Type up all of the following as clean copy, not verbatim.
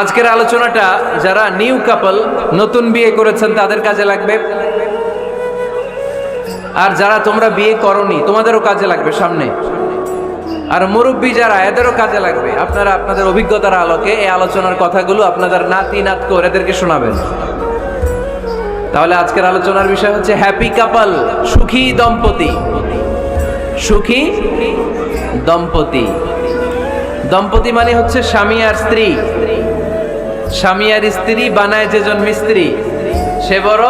আজকের আলোচনাটা যারা নিউ কাপল, নতুন বিয়ে করেছেন তাদের কাজে লাগবে, আর যারা তোমরা বিয়ে করনি তোমাদেরও কাজে লাগবে সামনে, আর মুরব্বী যারা এদেরও কাজে লাগবে। আপনারা আপনাদের অভিজ্ঞতার আলোকে এই আলোচনার কথাগুলো আপনাদের নাতি নাতকো এদেরকে শোনাবেন। তাহলে আজকের আলোচনার বিষয় হচ্ছে হ্যাপি কাপল, সুখী দম্পতি। সুখী দম্পতি, দম্পতি মানে হচ্ছে স্বামী আর স্ত্রী। স্বামী আর স্ত্রী বানায় যেজন মিস্ত্রি, সে বড়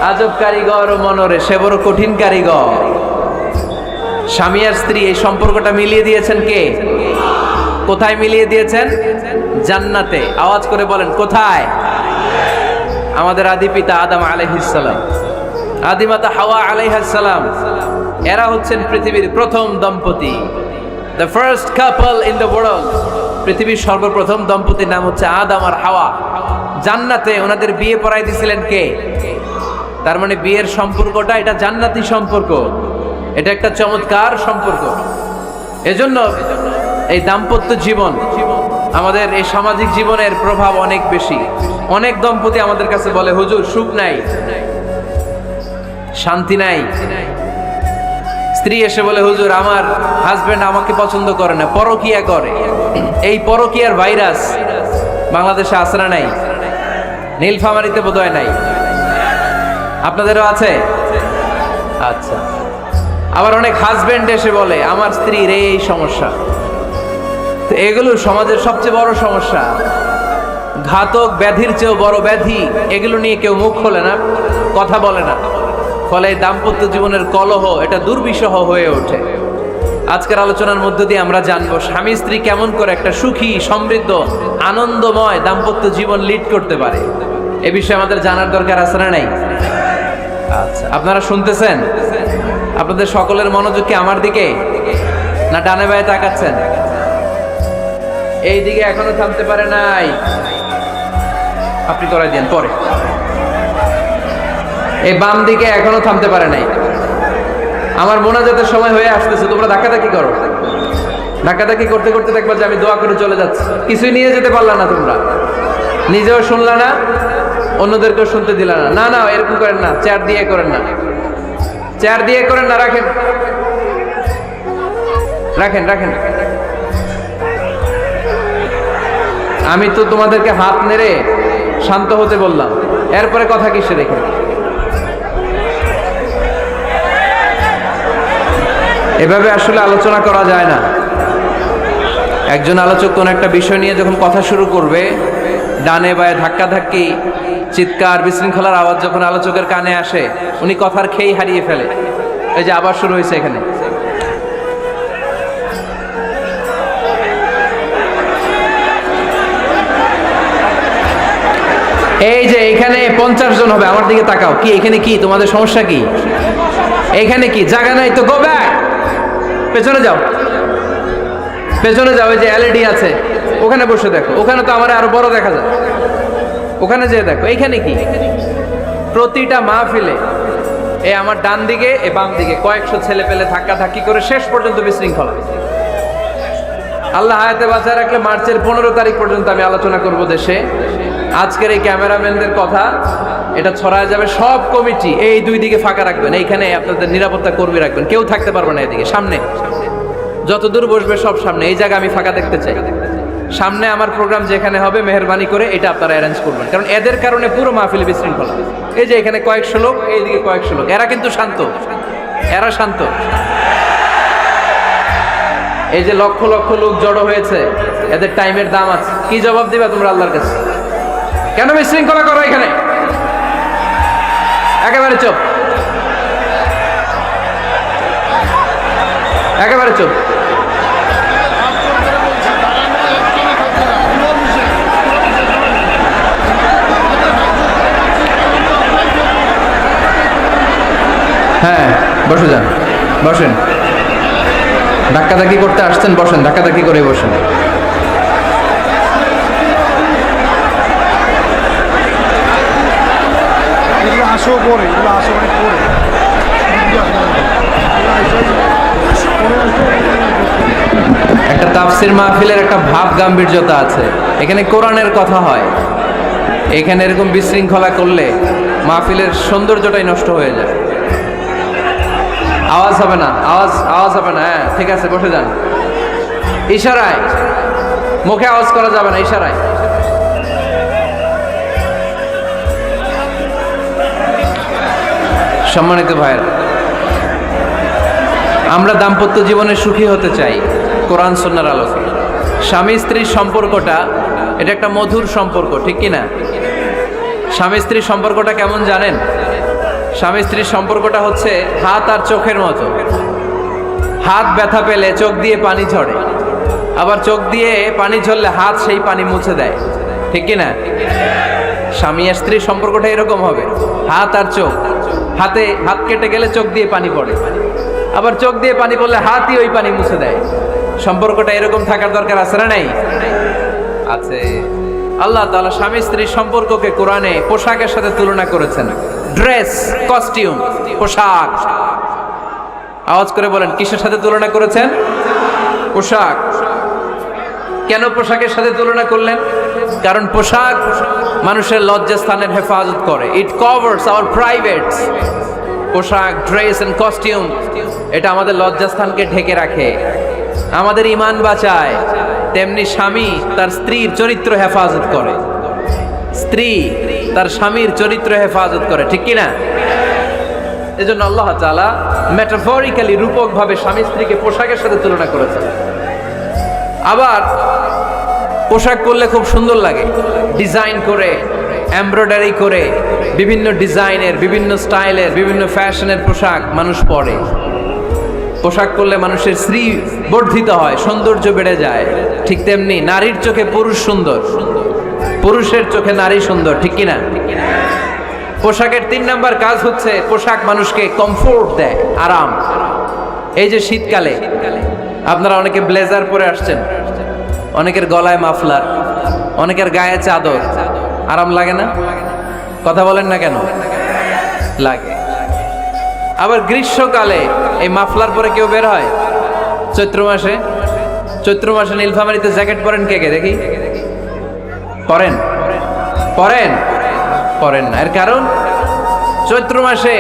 আজব কারিগর, ও মনরে সে বড় কঠিন কারিগর। স্বামী আর স্ত্রী এই সম্পর্কটা মিলিয়ে দিয়েছেন কে? কোথায় মিলিয়ে দিয়েছেন? জান্নাতে। আওয়াজ করে বলেন কোথায়? আমাদের আদি পিতা আদম আলাইহিস সালাম, আদিমাতা হাওয়া আলাইহিস সালাম, এরা হচ্ছেন পৃথিবীর প্রথম দম্পতি, the first couple in the world. পৃথিবীর সর্বপ্রথম দম্পতির নাম হচ্ছে আদম আর হাওয়া। জান্নাতে ওনাদের বিয়ে পড়াই দিয়েছিলেন কে? তার মানে বিয়ের সম্পর্কটা এটা জান্নাতি সম্পর্ক, এটা একটা চমৎকার সম্পর্ক। এজন্য এই দাম্পত্য জীবন, আমাদের এই সামাজিক জীবনের প্রভাব অনেক বেশি। অনেক দম্পতি আমাদের কাছে বলে, হুজুর সুখ নাই, শান্তি নাই। স্ত্রী এসে বলে, হুজুর আমার হাজবেন্ড আমাকে পছন্দ করে না, পরকিয়া করে। এই পরকিয়ার ভাইরাস বাংলাদেশে আছে না নাই? নীলফামারীতে বোধহয় নাই, আপনাদেরও আছে? আচ্ছা। আবার অনেক হাজবেন্ড এসে বলে, আমার স্ত্রীর এই সমস্যা। তো এগুলো সমাজের সবচেয়ে বড় সমস্যা, ঘাতক ব্যাধির চেয়েও বড় ব্যাধি। এগুলো নিয়ে কেউ মুখ খোলে না, কথা বলে না, ফলে দাম্পত্য জীবনের কলহ এটা দুর্বিষহ হয়ে ওঠে। আজকের আলোচনার মধ্য দিয়ে আমরা জানবো স্বামী স্ত্রী কেমন করে একটা সুখী, সমৃদ্ধ, আনন্দময় দাম্পত্য জীবন লিড করতে পারে। এ বিষয়ে আমাদের জানার দরকার আছে না নাই? আচ্ছা, আপনারা শুনতেছেন? আপনাদের সকলের মনোযোগ কি আমার দিকে, না ডানে বায়ে তাকাচ্ছেন? এই দিকে এখনো থামতে পারে নাই, আপনি করাই দেন পরে। এই বাম দিকে এখনো থামতে পারে নাই। আমার মোনাজাতের সময় হয়ে আসতেছে, তোমরা ধাক্কাধাক্কি করো। ধাক্কাধাক্কি করতে করতে দেখবা যে আমি দোয়া করে চলে যাচ্ছি, কিছুই নিয়ে যেতে পারলা না, তোমরা নিজেও শুনলা না, অন্যদেরকেও শুনতে দিলা না। না না, এরকম করেন না, চেয়ার দিয়ে করেন না, চেয়ার দিয়ে করেন না, রাখেন রাখেন রাখেন। আমি তো তোমাদেরকে হাত নেড়ে শান্ত হতে বললাম, এরপরে কথা কিসে রেখে? এভাবে আসলে আলোচনা করা যায় না। একজন আলোচক কোন একটা বিষয় নিয়ে যখন কথা শুরু করবে, ডানে বায়ে ধাক্কাধাক্কি, চিৎকার, বিশৃঙ্খলার আওয়াজ যখন আলোচকের কানে আসে, উনি কথার খেই হারিয়ে ফেলে। এই যে আবার শুরু হয়েছে এখানে। এই যে এখানে 50 জন হবে, আমার দিকে তাকাও। কি এখানে কি তোমাদের সমস্যা কি? এখানে কি জায়গা নাই? তো গো ব্যাক, পেছনে যাও, পেছনে যাও। এই যে এলইডি আছে, ওখানে বসে দেখো। ওখানে তো আমার আরো বড় দেখা যায়, ওখানে যেয়ে দেখো। এইখানে কি? প্রতিটা মাহফিলে এই আমার ডান দিকে, এ বাম দিকে কয়েকশো ছেলে পেলে ধাক্কা ধাক্কি করে শেষ পর্যন্ত বিশৃঙ্খলা। আল্লাহ হায়াতে বাঁচায় রাখলে মার্চের 15 তারিখ পর্যন্ত আমি আলোচনা করব দেশে। আজকের এই ক্যামেরাম্যানদের কথা এটা ছড়ায় যাবে সব কমিটি। এই দুই দিকে ফাঁকা রাখবেন, এইখানে আপনাদের নিরাপত্তা কর্মী রাখবেন, কেউ থাকতে পারবে না এদিকে। সামনে যত দূর বসবে সব সামনে, এই জায়গা আমি ফাঁকা দেখতে চাই। সামনে আমার প্রোগ্রাম যেখানে হবে মেহেরবানি করে এটা আপনারা অ্যারেঞ্জ করবেন, কারণ এদের কারণে পুরো মাহফিল বিশৃঙ্খলা। এই যে এখানে কয়েকশো লোক, এইদিকে কয়েকশো লোক, এরা কিন্তু শান্ত, এরা শান্ত। এই যে লক্ষ লক্ষ লোক জড়ো হয়েছে, এদের টাইমের দাম আছে। কি জবাব দিবা তোমরা আল্লাহর কাছে? কেন বিশৃঙ্খলা করো এখানে? একেবারে চুপ, একেবারে চুপ। হ্যাঁ বসে যান, বসেন। ধাক্কাধাক্কি করতে আসছেন, বসেন, ধাক্কাধাক্কি করে বসেন। একটা তাফসির মাহফিলের একটা ভাব গাম্ভীর্যতা আছে। এখানে কোরআনের কথা হয়। এখানে এরকম বিশৃঙ্খলা করলে মাহফিলের সৌন্দর্যটাই নষ্ট হয়ে যায়। আওয়াজ হবে না, আওয়াজ হবে না। হ্যাঁ ঠিক আছে, বসে যান। ইশারায়, মুখে আওয়াজ করা যাবে না, ইশারায়। সম্মানিত ভাইয়েরা, আমরা দাম্পত্য জীবনে সুখী হতে চাই কোরআন সুন্নাহর আলোকে। স্বামী স্ত্রীর সম্পর্কটা এটা একটা মধুর সম্পর্ক, ঠিক কি না? স্বামী স্ত্রীর সম্পর্কটা কেমন জানেন? স্বামী স্ত্রীর সম্পর্কটা হচ্ছে হাত আর চোখের মতো। হাত ব্যথা পেলে চোখ দিয়ে পানি ঝরে, আবার চোখ দিয়ে পানি ঝরলে হাত সেই পানি মুছে দেয়, ঠিক কি না? স্বামী আর স্ত্রীর সম্পর্কটা এরকম হবে, হাত আর চোখ। হাত কেটে গেলে চোখ দিয়ে পানি পড়ে, আবার চোখ দিয়ে পানি পড়লে হাতই ওই পানি মুছে দেয়। সম্পর্কটা এরকম থাকার দরকার আছে না নাই? আছে। আল্লাহ তাআলা স্বামী স্ত্রীর সম্পর্ককে কোরআনে পোশাকের সাথে তুলনা করেছেন। ড্রেস, কস্টিউম, পোশাক। আওয়াজ করে বলেন, কিসের সাথে তুলনা করেছেন? পোশাক। কেন পোশাকের সাথে তুলনা করলেন? কারণ পোশাক মানুষের লজ্জাস্থানের হেফাজত করে। ইট কভারস আওয়ার প্রাইভেটস। পোশাক, ড্রেস এন্ড কস্টিউম এটা আমাদের লজ্জাস্থানকে ঢেকে রাখে, আমাদের ঈমান বাঁচায়। তেমনি স্বামী তার স্ত্রীর চরিত্র হেফাজত করে, স্ত্রী তার স্বামীর চরিত্র হেফাজত করে, ঠিক কি না? এজন্য আল্লাহ তাআলা মেটাফরিক্যালি, রূপকভাবে স্বামী স্ত্রীকে পোশাকের সাথে তুলনা করেছেন। আবার পোশাক পরলে খুব সুন্দর লাগে, ডিজাইন করে, এমব্রয়ডারি করে, বিভিন্ন ডিজাইনের, বিভিন্ন স্টাইলের, বিভিন্ন ফ্যাশনের পোশাক মানুষ পরে। পোশাক পরলে মানুষের শ্রী বর্ধিত হয়, সৌন্দর্য বেড়ে যায়। ঠিক তেমনি নারীর চোখে পুরুষ সুন্দর, পুরুষের চোখে নারী সুন্দর, ঠিক কিনা? পোশাকের 3 নাম্বার কাজ হচ্ছে পোশাক মানুষকে কমফোর্ট দেয়, আরাম। এই যে শীতকালে আপনারা অনেকে ব্লেজার পরে আসছেন, অনেকের গলায় মাফলার, অনেকের গায়ে চাদর, আরাম লাগে না? কথা বলেন না কেন? লাগে। আবার গ্রীষ্মকালে এই মাফলার পরে কেউ বের হয়? চৈত্র মাসে নীলফামারীতে জ্যাকেট পরেন কে কে দেখি? পরেন না। এর কারণ চৈত্র মাসে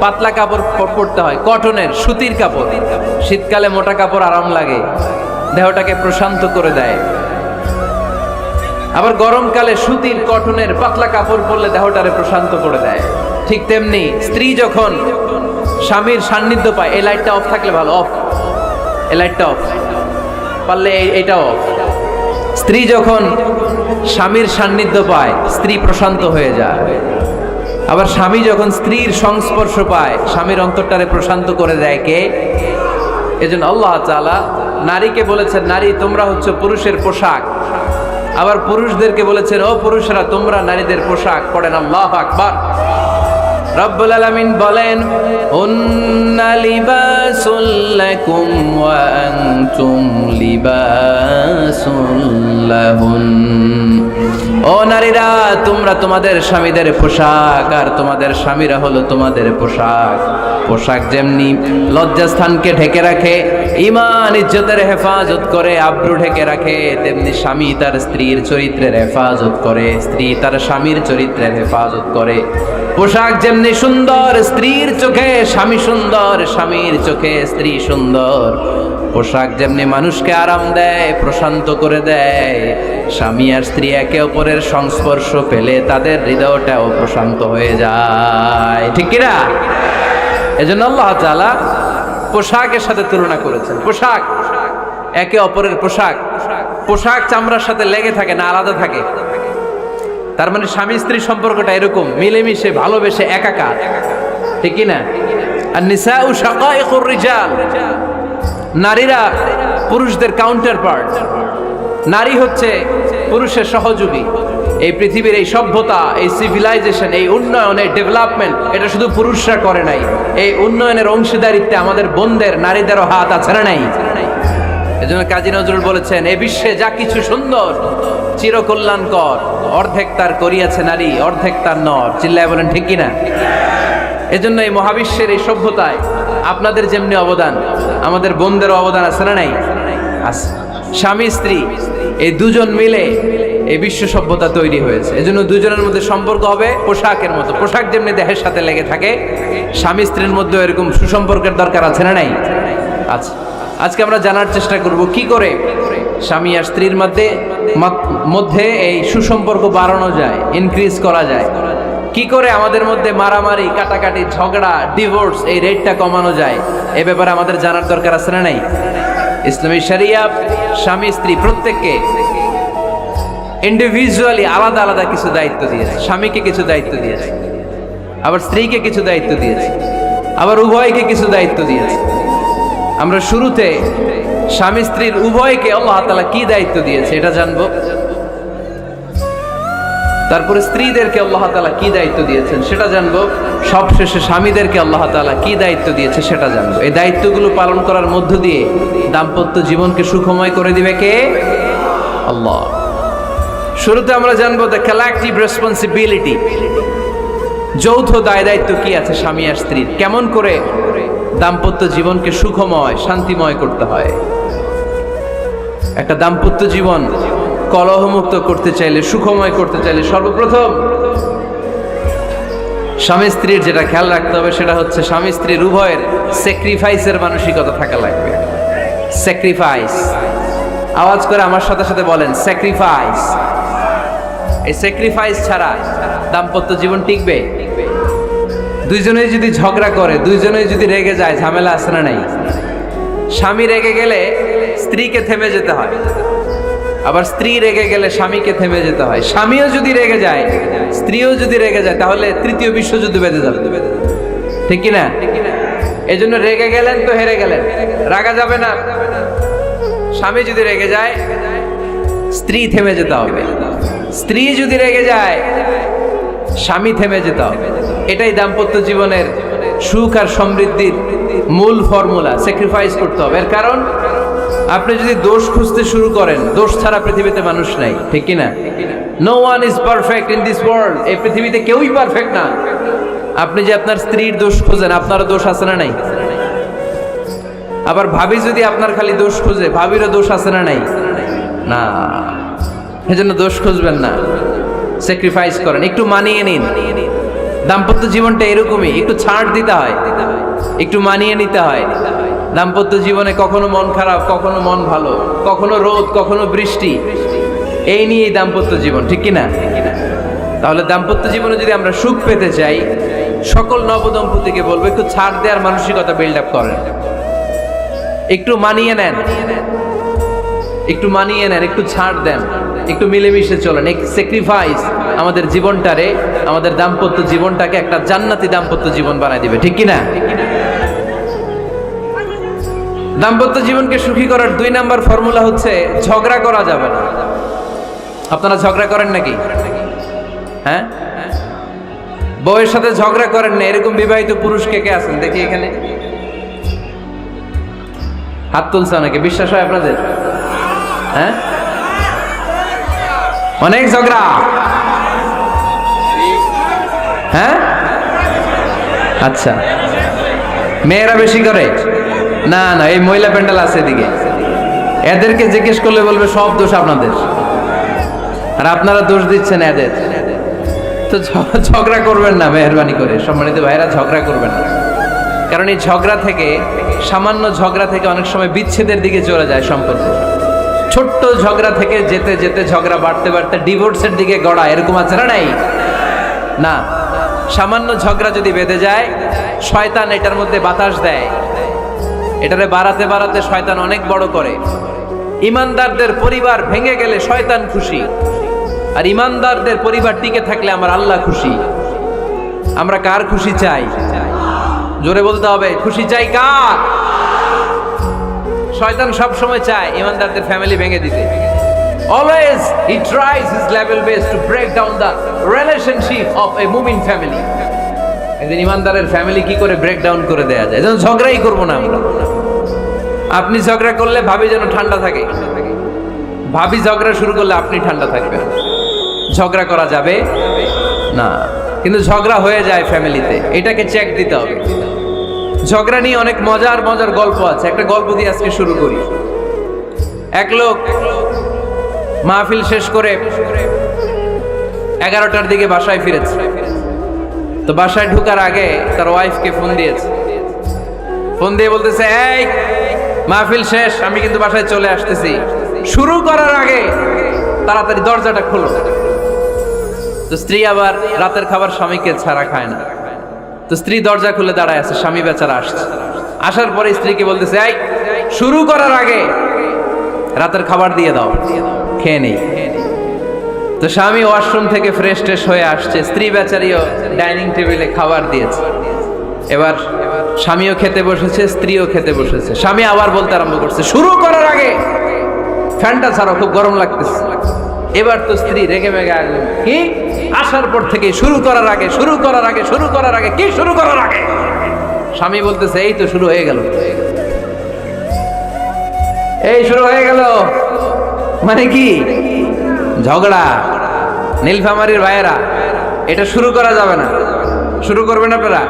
পাতলা কাপড় পরতে হয়, কটনের, সুতির কাপড়। শীতকালে মোটা কাপড় আরাম লাগে, দেহটাকে প্রশান্ত করে দেয়। আবার গরমকালে সুতির, কটনের পাতলা কাপড় পরলে দেহটারে প্রশান্ত করে দেয়। ঠিক তেমনি স্ত্রী যখন স্বামীর সান্নিধ্য পায়, এই লাইটটা অফ থাকলে ভালো, অফ, এই লাইটটা অফ, পারলে এইটা অফ। স্ত্রী যখন স্বামীর সান্নিধ্য পায়, স্ত্রী প্রশান্ত হয়ে যায়। আবার স্বামী যখন স্ত্রীর সংস্পর্শ পায়, স্বামীর অন্তরটারে প্রশান্ত করে দেয় কে? এজন্য আল্লাহ তাআলা নারীকে বলেছেন, নারী তোমরা হচ্ছে পুরুষের পোশাক। আবার পুরুষদেরকে বলেছেন, ও পুরুষরা তোমরা নারীদের পোশাক। পড়েন আল্লাহু আকবার। রব্বুল আলামিন বলেন, হুন্না লিবাসুল লাকুম ওয়া আনতুম লিবাসুল লাহুন। ও নারীরা, তোমরা তোমাদের স্বামীদের পোশাক, আর তোমাদের স্বামীরা হলো তোমাদের পোশাক। পোশাক যেমনি লজ্জাস্থানকে ঢেকে রাখে, ঈমান ইজ্জতের হেফাজত করে, আব্রু ঢেকে রাখে, তেমনি স্বামী তার স্ত্রীর চরিত্রের হেফাজত করে, স্ত্রী তার স্বামীর চরিত্রের হেফাজত করে। পোশাক যেমনি সুন্দর, স্ত্রীর চোখে স্বামী সুন্দর, স্বামীর চোখে স্ত্রী সুন্দর। পোশাক যেমনি মানুষকে আরাম দেয়, প্রশান্ত করে দেয়, স্বামী আর স্ত্রী একে অপরের সংস্পর্শ পেলে তাদের হৃদয়টাও প্রশান্ত হয়ে যায়, ঠিক কিনা? এজন্য আল্লাহ তাআলা পোশাকের সাথে তুলনা করেছেন। পোশাক একে অপরের পোশাক চামড়ার সাথে লেগে থাকে না, আলাদা থাকে। তার মানে স্বামী স্ত্রী সম্পর্কটা এরকম মিলেমিশে, ভালোবেসে, একাকার, ঠিক কিনা? আর নিসাউ শাকাইকুর রিজাল, নারীরা পুরুষদের কাউন্টার পার্ট। নারী হচ্ছে পুরুষের সহযোগী। এই পৃথিবীর এই সভ্যতা, এই সিভিলাইজেশন, এই উন্নয়ন, এই ডেভেলপমেন্ট, এটা শুধু পুরুষরা করে নাই। এই উন্নয়নের অংশীদারিত্বে আমাদের বোনদের, নারীদেরও হাত আছে না নাই? এজন্য কাজী নজরুল বলেছেন, এ বিশ্বে যা কিছু সুন্দর চিরকল্যাণকর, অর্ধেক তার করিয়াছে নারী, অর্ধেক তার নর। চিল্লায় বলেন ঠিক কিনা? এজন্য এই মহাবিশ্বের এই সভ্যতায় আপনাদের যেমনি অবদান, আমাদের বোনদেরও অবদান আছে না নাই? আছে। স্বামী স্ত্রী এই দুজন মিলে এই বিশ্ব সভ্যতা তৈরি হয়েছে। এজন্য দুজনের মধ্যে সম্পর্ক হবে পোশাকের মতো। পোশাক যেমনি দেহের সাথে লেগে থাকে, স্বামী স্ত্রীর মধ্যে এরকম সুসম্পর্কের দরকার আছে না নাই? আচ্ছা, আজকে আমরা জানার চেষ্টা করব কি করে স্বামী আর স্ত্রীর মধ্যে এই সুসম্পর্ক বাড়ানো যায়, ইনক্রিজ করা যায়। কি করে আমাদের মধ্যে মারামারি, কাটাকাটি, ঝগড়া, ডিভোর্স এই রেটটা কমানো যায়, এ ব্যাপারে আমাদের জানার দরকার আছে না নাই? ইসলামী শরিয়া স্বামী স্ত্রী প্রত্যেককে ইন্ডিভিজুয়ালি আলাদা আলাদা কিছু দায়িত্ব দিয়েছে। স্বামীকে কিছু দায়িত্ব দিয়েছে, আবার স্ত্রীকে কিছু দায়িত্ব দিয়েছে, আবার উভয়কে কিছু দায়িত্ব দিয়েছে। আমরা শুরুতে স্বামী স্ত্রীর উভয়কে আল্লাহ তাআলা কি দায়িত্ব দিয়েছে এটা জানবো। তারপরে স্ত্রীদেরকে আল্লাহ তাআলা কি দায়িত্ব দিয়েছেন সেটা জানবো। সবশেষে স্বামীদেরকে আল্লাহ তাআলা কি দায়িত্ব দিয়েছে সেটা জানবো। এই দায়িত্বগুলো পালন করার মধ্য দিয়ে দাম্পত্য জীবনকে সুখময় করে দিবে কে? আল্লাহ। শুরুতে আমরা জানবো দ্য কালেকটিভ রেসপন্সিবিলিটি, যৌথ দায় দায়িত্ব কি আছে স্বামী আর স্ত্রীর, কেমন করে দাম্পত্য জীবনকে সুখময় শান্তিময় করতে হয়। একটা দাম্পত্য জীবন কলহমুক্ত করতে চাইলে, সুখময় করতে চাইলে সর্বপ্রথম স্বামী স্ত্রীর যেটা খেয়াল রাখতে হবে সেটা হচ্ছে স্বামী স্ত্রীর উভয়ের স্যাক্রিফাইসের মানসিকতা থাকা লাগবে। স্যাক্রিফাইস, আওয়াজ করে আমার সাথে সাথে বলেন স্যাক্রিফাইস। এই স্যাক্রিফাইস ছাড়া দাম্পত্য জীবন টিকবে? দুইজনেই যদি ঝগড়া করে, দুইজনেই যদি রেগে যায়, ঝামেলা আছে না নাই? স্বামী রেগে গেলে স্ত্রীকে থেমে যেতে হয়, আবার স্ত্রী রেগে গেলে স্বামীকে থেমে যেতে হয়। স্বামীও যদি রেগে যায়, স্ত্রীও যদি রেগে যায়, তাহলে তৃতীয় বিশ্বযুদ্ধ বেঁধে যাবে, ঠিক কি না? এই জন্য রেগে গেলেন তো হেরে গেলেন, রাগা যাবে না। স্বামী যদি রেগে যায়, স্ত্রী থেমে যেতে হবে। স্ত্রী যদি রেগে যায়, স্বামী থেমে যেতে হবে। এটাই দাম্পত্য জীবনের সুখ আর সমৃদ্ধির মূল ফর্মুলা। স্যাক্রিফাইস করতে হবে। এর কারণ আপনি যদি দোষ খুঁজতে শুরু করেন, দোষ ছাড়া পৃথিবীতে মানুষ নাই, ঠিক কি না? No one is perfect in this world. এই পৃথিবীতে কেউই পারফেক্ট না। আপনি যে আপনার স্ত্রীর দোষ খোঁজেন, আপনারও দোষ আছে না নাই? আবার ভাবি যদি আপনার খালি দোষ খুঁজে, ভাবিরও দোষ আছে না নাই? না, এজন্য দোষ খুঁজবেন না, স্যাক্রিফাইস করেন, একটু মানিয়ে নিন। দাম্পত্য জীবনটা এরকমই, একটু ছাড় দিতে হয়, একটু মানিয়ে নিতে হয়। দাম্পত্য জীবনে কখনো মন খারাপ, কখনো মন ভালো, কখনো রোদ, কখনো বৃষ্টি, এই নিয়েই দাম্পত্য জীবন, ঠিক কিনা? তাহলে দাম্পত্য জীবনে যদি আমরা সুখ পেতে চাই, সকল নবদম্পতিকে বলবো একটু ছাড় দেওয়ার মানসিকতা বিল্ড আপ করেন, একটু মানিয়ে নেন, একটু মানিয়ে নেন, একটু ছাড় দেন, একটু মিলেমিশে চলেন। এক স্যাক্রিফাইস আমাদের জীবনটারে, আমাদের দাম্পত্য জীবনটাকে একটা জান্নাতি দাম্পত্য জীবন বানায় দিবে, ঠিক কিনা? দাম্পত্য জীবনকে সুখী করার 2 নাম্বার ফর্মুলা হচ্ছে ঝগড়া করা যাবে না। আপনারা ঝগড়া করেন নাকি? হ্যাঁ, বউয়ের সাথে ঝগড়া করেন না এরকম বিবাহিত পুরুষ কে কে আছেন দেখি এখানে? হাত তুলছে অনেকে। বিশ্বাস হয় আপনাদের? হ্যাঁ, অনেক ঝগড়া। হ্যাঁ, আচ্ছা, মেয়েরা বেশি করে? না না, এই মহিলা প্যান্ডেল আছে এদিকে, এদেরকে জিজ্ঞেস করলে বলবে সব দোষ আপনাদের, আর আপনারা দোষ দিচ্ছেন এদের। তো ঝগড়া করবেন না মেহরবানি করে, সম্মানিত ভাইরা, ঝগড়া করবেন না। কারণ এই ঝগড়া থেকে, সামান্য ঝগড়া থেকে অনেক সময় বিচ্ছেদের দিকে চলে যায় সম্পর্ক। ছোট্ট ঝগড়া থেকে যেতে যেতে ঝগড়া বাড়তে বাড়তে ডিভোর্সের দিকে গড়া, এরকম আছে না নাই? না, সামান্য ঝগড়া যদি বেঁধে যায়, শয়তান এটার মধ্যে বাতাস দেয়, এটারে বাড়াতে বাড়াতে শয়তান অনেক বড় করে। ইমানদারদের পরিবার ভেঙে গেলে শয়তান খুশি, আর ইমানদারদের পরিবার টিকে থাকলে আমার আল্লাহ খুশি। আমরা কার খুশি চাই? জোরে বলতে হবে, খুশি চাই কার? শয়তান সব সময় চায় ইমানদারদের ফ্যামিলি ভেঙে দিতে। Always he tries his level best to break down the relationship of a mu'min family. একদিন ইমানদারের ফ্যামিলি কি করে ব্রেক ডাউন করে দেয়া যায়। যেন ঝগড়াই করবো না আমরা। আপনি ঝগড়া করলে ভাবি যেন ঠান্ডা থাকে, ভাবি ঝগড়া শুরু করলে আপনি ঠান্ডা থাকবেন। ঝগড়া করা যাবে না, কিন্তু ঝগড়া হয়ে যায় ফ্যামিলিতে, এটাকে চেক দিতে হবে। ঝগড়া নিয়ে অনেক মজার মজার গল্প আছে। একটা গল্প দিয়ে আজকে শুরু করি। এক লোক মাহফিল শেষ করে 11টার দিকে বাসায় ফিরেছে। তো বাসায় ঢোকার আগে তার ওয়াইফকে ফোন দিয়েছে। ফোন দিয়ে বলতেছে, এই মাহফিল শেষ, আমি কিন্তু বাসায় চলে আসতেছি, শুরু করার আগে তাড়াতাড়ি দরজাটা খোলো। তো স্ত্রী আবার রাতের খাবার স্বামীকে ছাড়া খায় না। তো স্ত্রী দরজা খুলে দাঁড়ায় আছে, স্বামী বেচারা আসছে। আসার পরে স্ত্রীকে বলতেছে, এই শুরু করার আগে রাতের খাবার দিয়ে দাও, খেয়ে নেই। তো স্বামী ওয়াশরুম থেকে ফ্রেশ ট্রেশ হয়ে আসছে, স্ত্রী বেচারিও ডাইনিং টেবিলে খাবার দিয়েছে। এবার স্বামীও খেতে বসেছে, স্ত্রীও খেতে বসেছে। স্বামী আবার বলতে আরম্ভ করছে, শুরু করার আগে ফ্যানটা ছাড়ো, খুব গরম লাগতেছে। এবার তো স্ত্রী রেগে মেগে আগুন, কি আসার পর থেকে শুরু করার আগে, শুরু করার আগে, শুরু করার আগে, কি শুরু করার আগে? স্বামী বলতেছে, এই তো শুরু হয়ে গেল, এই শুরু হয়ে গেল। মানে কি? ঝগড়া। নীলফামারীর ভাইয়েরা, এটা শুরু করা যাবে না। শুরু করবেন আপনারা?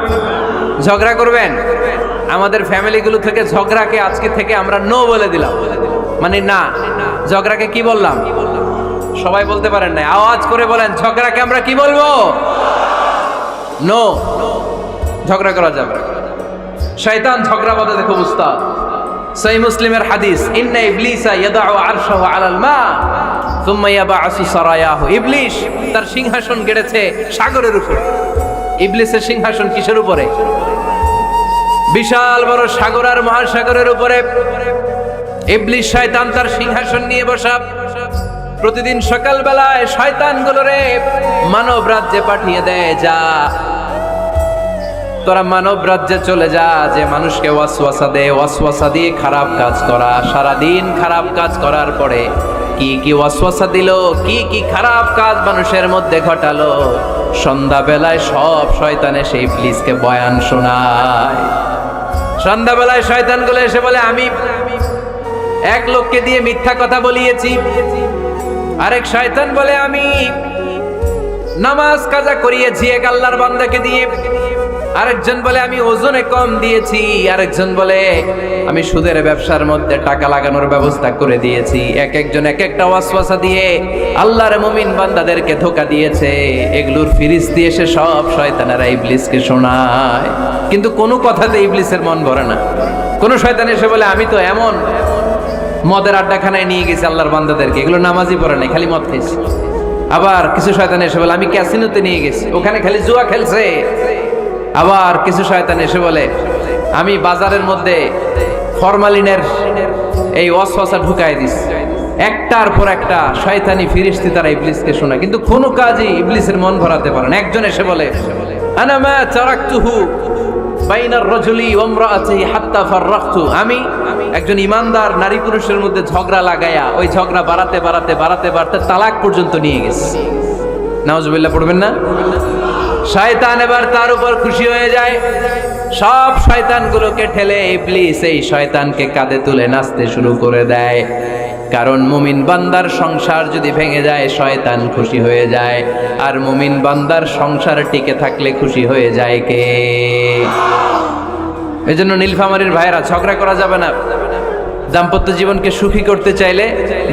ঝগড়া করবেন? আমাদের ফ্যামিলিগুলো থেকে ঝগড়াকে আজকে থেকে আমরা নো বলে দিলাম। মানে না, ঝগড়াকে কি বললাম? সবাই বলতে পারেন না, আওয়াজ করে বলেন, ঝগড়াকে আমরা কি বলবো? নো। ঝগড়া করা যাবে। শয়তান ঝগড়া বাঁধাতে খুব উস্তাদ। সহিহ মুসলিমের হাদিস, ইন্না ইবলিসা ইয়াদাউ আরশাহু আলাল মা সুম্মা ইয়াবআসু সারায়াহু। ইবলিস তার সিংহাসন গেড়েছে সাগরের উপর। ইবলিসের সিংহাসন কিসের উপরে? বিশাল বড় সাগর আর মহাসাগরের উপরে ইবলিস শয়তান তার সিংহাসন নিয়ে বসা। প্রতিদিন সকালবেলায় শয়তানগুলোরে মানব রাজ্যে পাঠিয়ে দেয়, যা তোরা মানব রাজ্যে চলে যা, যে মানুষকে ওয়াসওয়াসা দেয়, ওয়াসওয়াসা দিয়ে খারাপ কাজ করা। সারাদিন খারাপ কাজ করার পরে কি কি ওয়াসওয়াসা দিল, কি কি খারাপ কাজ মানুষের মধ্যে ঘটালো, সন্ধ্যাবেলায় সব শয়তান এসে ইবলিসকে বয়ান শোনায়। সন্ধ্যাবেলায় শয়তানগুলো এসে বলে, আমি এক লোককে দিয়ে মিথ্যা কথা বলিয়েছি। আরেক শয়তান বলে, আমি নামাজ কাজা করিয়েছি এক আল্লাহর বান্দাকে দিয়ে। আরেকজন বলে, আমি ওজনে কম দিয়েছি। আরেকজন বলে, আমি সুদের ব্যবসার মধ্যে টাকা লাগানোর ব্যবস্থা করে দিয়েছি। এক একজন এক একটা ওয়াসওয়াসা দিয়ে আল্লাহর মুমিন বান্দাদেরকে ধোঁকা দিয়েছে। এগুলোর ফিরিস্তি এসে সব শয়তানেরা ইবলিসকে শোনায়, কিন্তু কোনো কথাতে ইবলিসের মন ভরে না। কোন শয়তান এসে বলে, আমি তো এমন মদের আড্ডাখানায় নিয়ে গেছি আল্লাহর বান্দাদেরকে, এগুলো নামাজই পড়ে নাই, খালি মদ খেয়েছে। আবার কিছু শয়তান এসে বলে, আমি ক্যাসিনোতে নিয়ে গেছি, ওখানে খালি জুয়া খেলছে। আবার কিছু শয়তান এসে বলে, আমি বাজারের মধ্যে ফরমালিনের এই ওয়াসওয়াসা ঢুকাই দিস। একটার পর একটা শয়তানি ফিরিস্তি তারা ইবলিসকে শোনায়, কিন্তু কোনো কাজই ইবলিসের মন ভরাতে পারে না। একজন এসে বলে, আনা মা তারাকতুহু বাইনার রাজুলি ওয়া ইমরাআতিহি হাত্তা ফাররাকতু। আমি একজন ইমানদার নারী পুরুষের মধ্যে ঝগড়া লাগায়া ওই ঝগড়া বাড়াতে বাড়াতে বাড়াতে বাড়াতে তালাক পর্যন্ত নিয়ে গেছে। নাউজুবিল্লাহ পড়বেন না? শয়তান এবার তার উপর খুশি হয়ে যায়। সব শয়তানগুলোকে ঠেলে ইবলিস এই শয়তানকে কাঁধে তুলে নাচতে শুরু করে দেয়। কারণ মুমিন বান্দার সংসার যদি ভেঙে যায় শয়তান খুশি হয়ে যায়, আর মুমিন বান্দার সংসার টিকে থাকলে খুশি হয়ে যায় কে? এজন্য নীলফামারীর ভাইয়েরা, ঝগড়া করা যাবে না। দাম্পত্য জীবনকে সুখী করতে চাইলে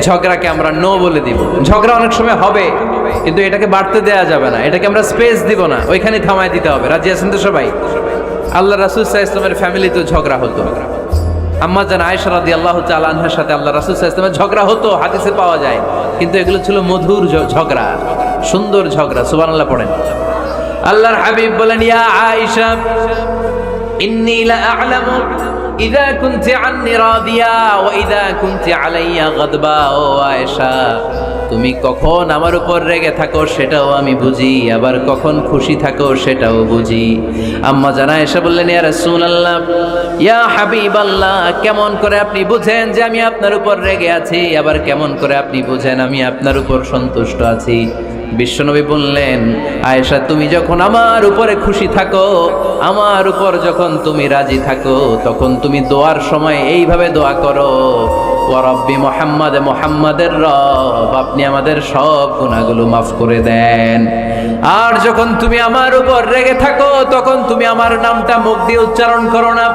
ঝগড়াকে আমরা নো বলে দিব। ঝগড়া অনেক সময় হবে, কিন্তু এটাকে বাড়তে দেয়া যাবে না, এটাকে আমরা স্পেস দিব না, ওইখানে থামায় দিতে হবে। রাজি আছেন তো সবাই? আল্লাহ রাসূল সাল্লাল্লাহু আলাইহি ওয়াসাল্লামের ফ্যামিলিতে ঝগড়া হতো। আম্মা জান আয়েশা রাদিয়াল্লাহু তাআলা আনহার সাথে আল্লাহ রাসূল সাল্লাল্লাহু আলাইহি ওয়াসাল্লামের ঝগড়া হতো, হাদিসে পাওয়া যায়। কিন্তু এগুলো ছিল মধুর ঝগড়া, সুন্দর ঝগড়া। সুবহানাল্লাহ পড়েন। আল্লাহর হাবিব বলেন, ইয়া আয়েশা ইন্নী লা আ'লামু ইযা কুনতি আন্নী রাদিয়া ওয়া ইযা কুনতি আলাইয়া গাদবা। ও আয়েশা, তুমি কখন আমার উপর রেগে থাকো সেটাও আমি বুঝি, আবার কখন খুশি থাকো সেটাও বুঝি। আম্মা জান আয়েশা বললেন, ইয়া রাসূলুল্লাহ, ইয়া হাবিবাল্লাহ, কেমন করে আপনি বুঝেন যে আমি আপনার উপর রেগে আছি, আবার কেমন করে আপনি বুঝেন আমি আপনার উপর সন্তুষ্ট আছি? বিশ্বনবী বললেন, আয়েশা, তুমি যখন আমার উপরে খুশি থাকো, আমার উপর যখন তুমি রাজি থাকো, তখন তুমি দোয়ার সময় এইভাবে দোয়া করো, ওয়া রব্বি মুহাম্মাদ, মুহাম্মাদের রব, আপনি আমাদের সব গুনাহগুলো মাফ করে দেন। আর যখন তুমি আমার উপর রেগে থাকো, তখন তুমি আমার নামটা মুখ দিয়ে উচ্চারণ করো না,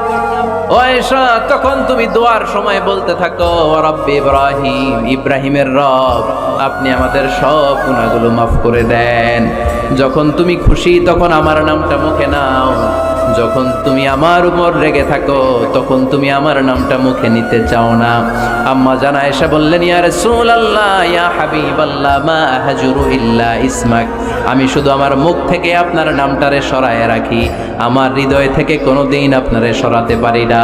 ও আয়েশা, তখন তুমি দোয়ার সময় বলতে থাকো, রব্বি ইব্রাহিম, ইব্রাহিমের রব, আপনি আমাদের সব গুনাহগুলো মাফ করে দেন। যখন তুমি খুশি তখন আমার নামটা মুখে নাও, যখন তুমি আমার উপর রেগে থাকো তখন তুমি আমার নামটা মুখে নিতে চাও না। আম্মা জান আয়েশা বললেন, ইয়া রাসূলুল্লাহ, ইয়া হাবিবাল্লাহ, মা আহজুরু ইল্লা ইসমাক, আমি শুধু আমার মুখ থেকে আপনার নামটারে সরায় রাখি, আমার হৃদয় থেকে কোনোদিন আপনারে সরাতে পারি না।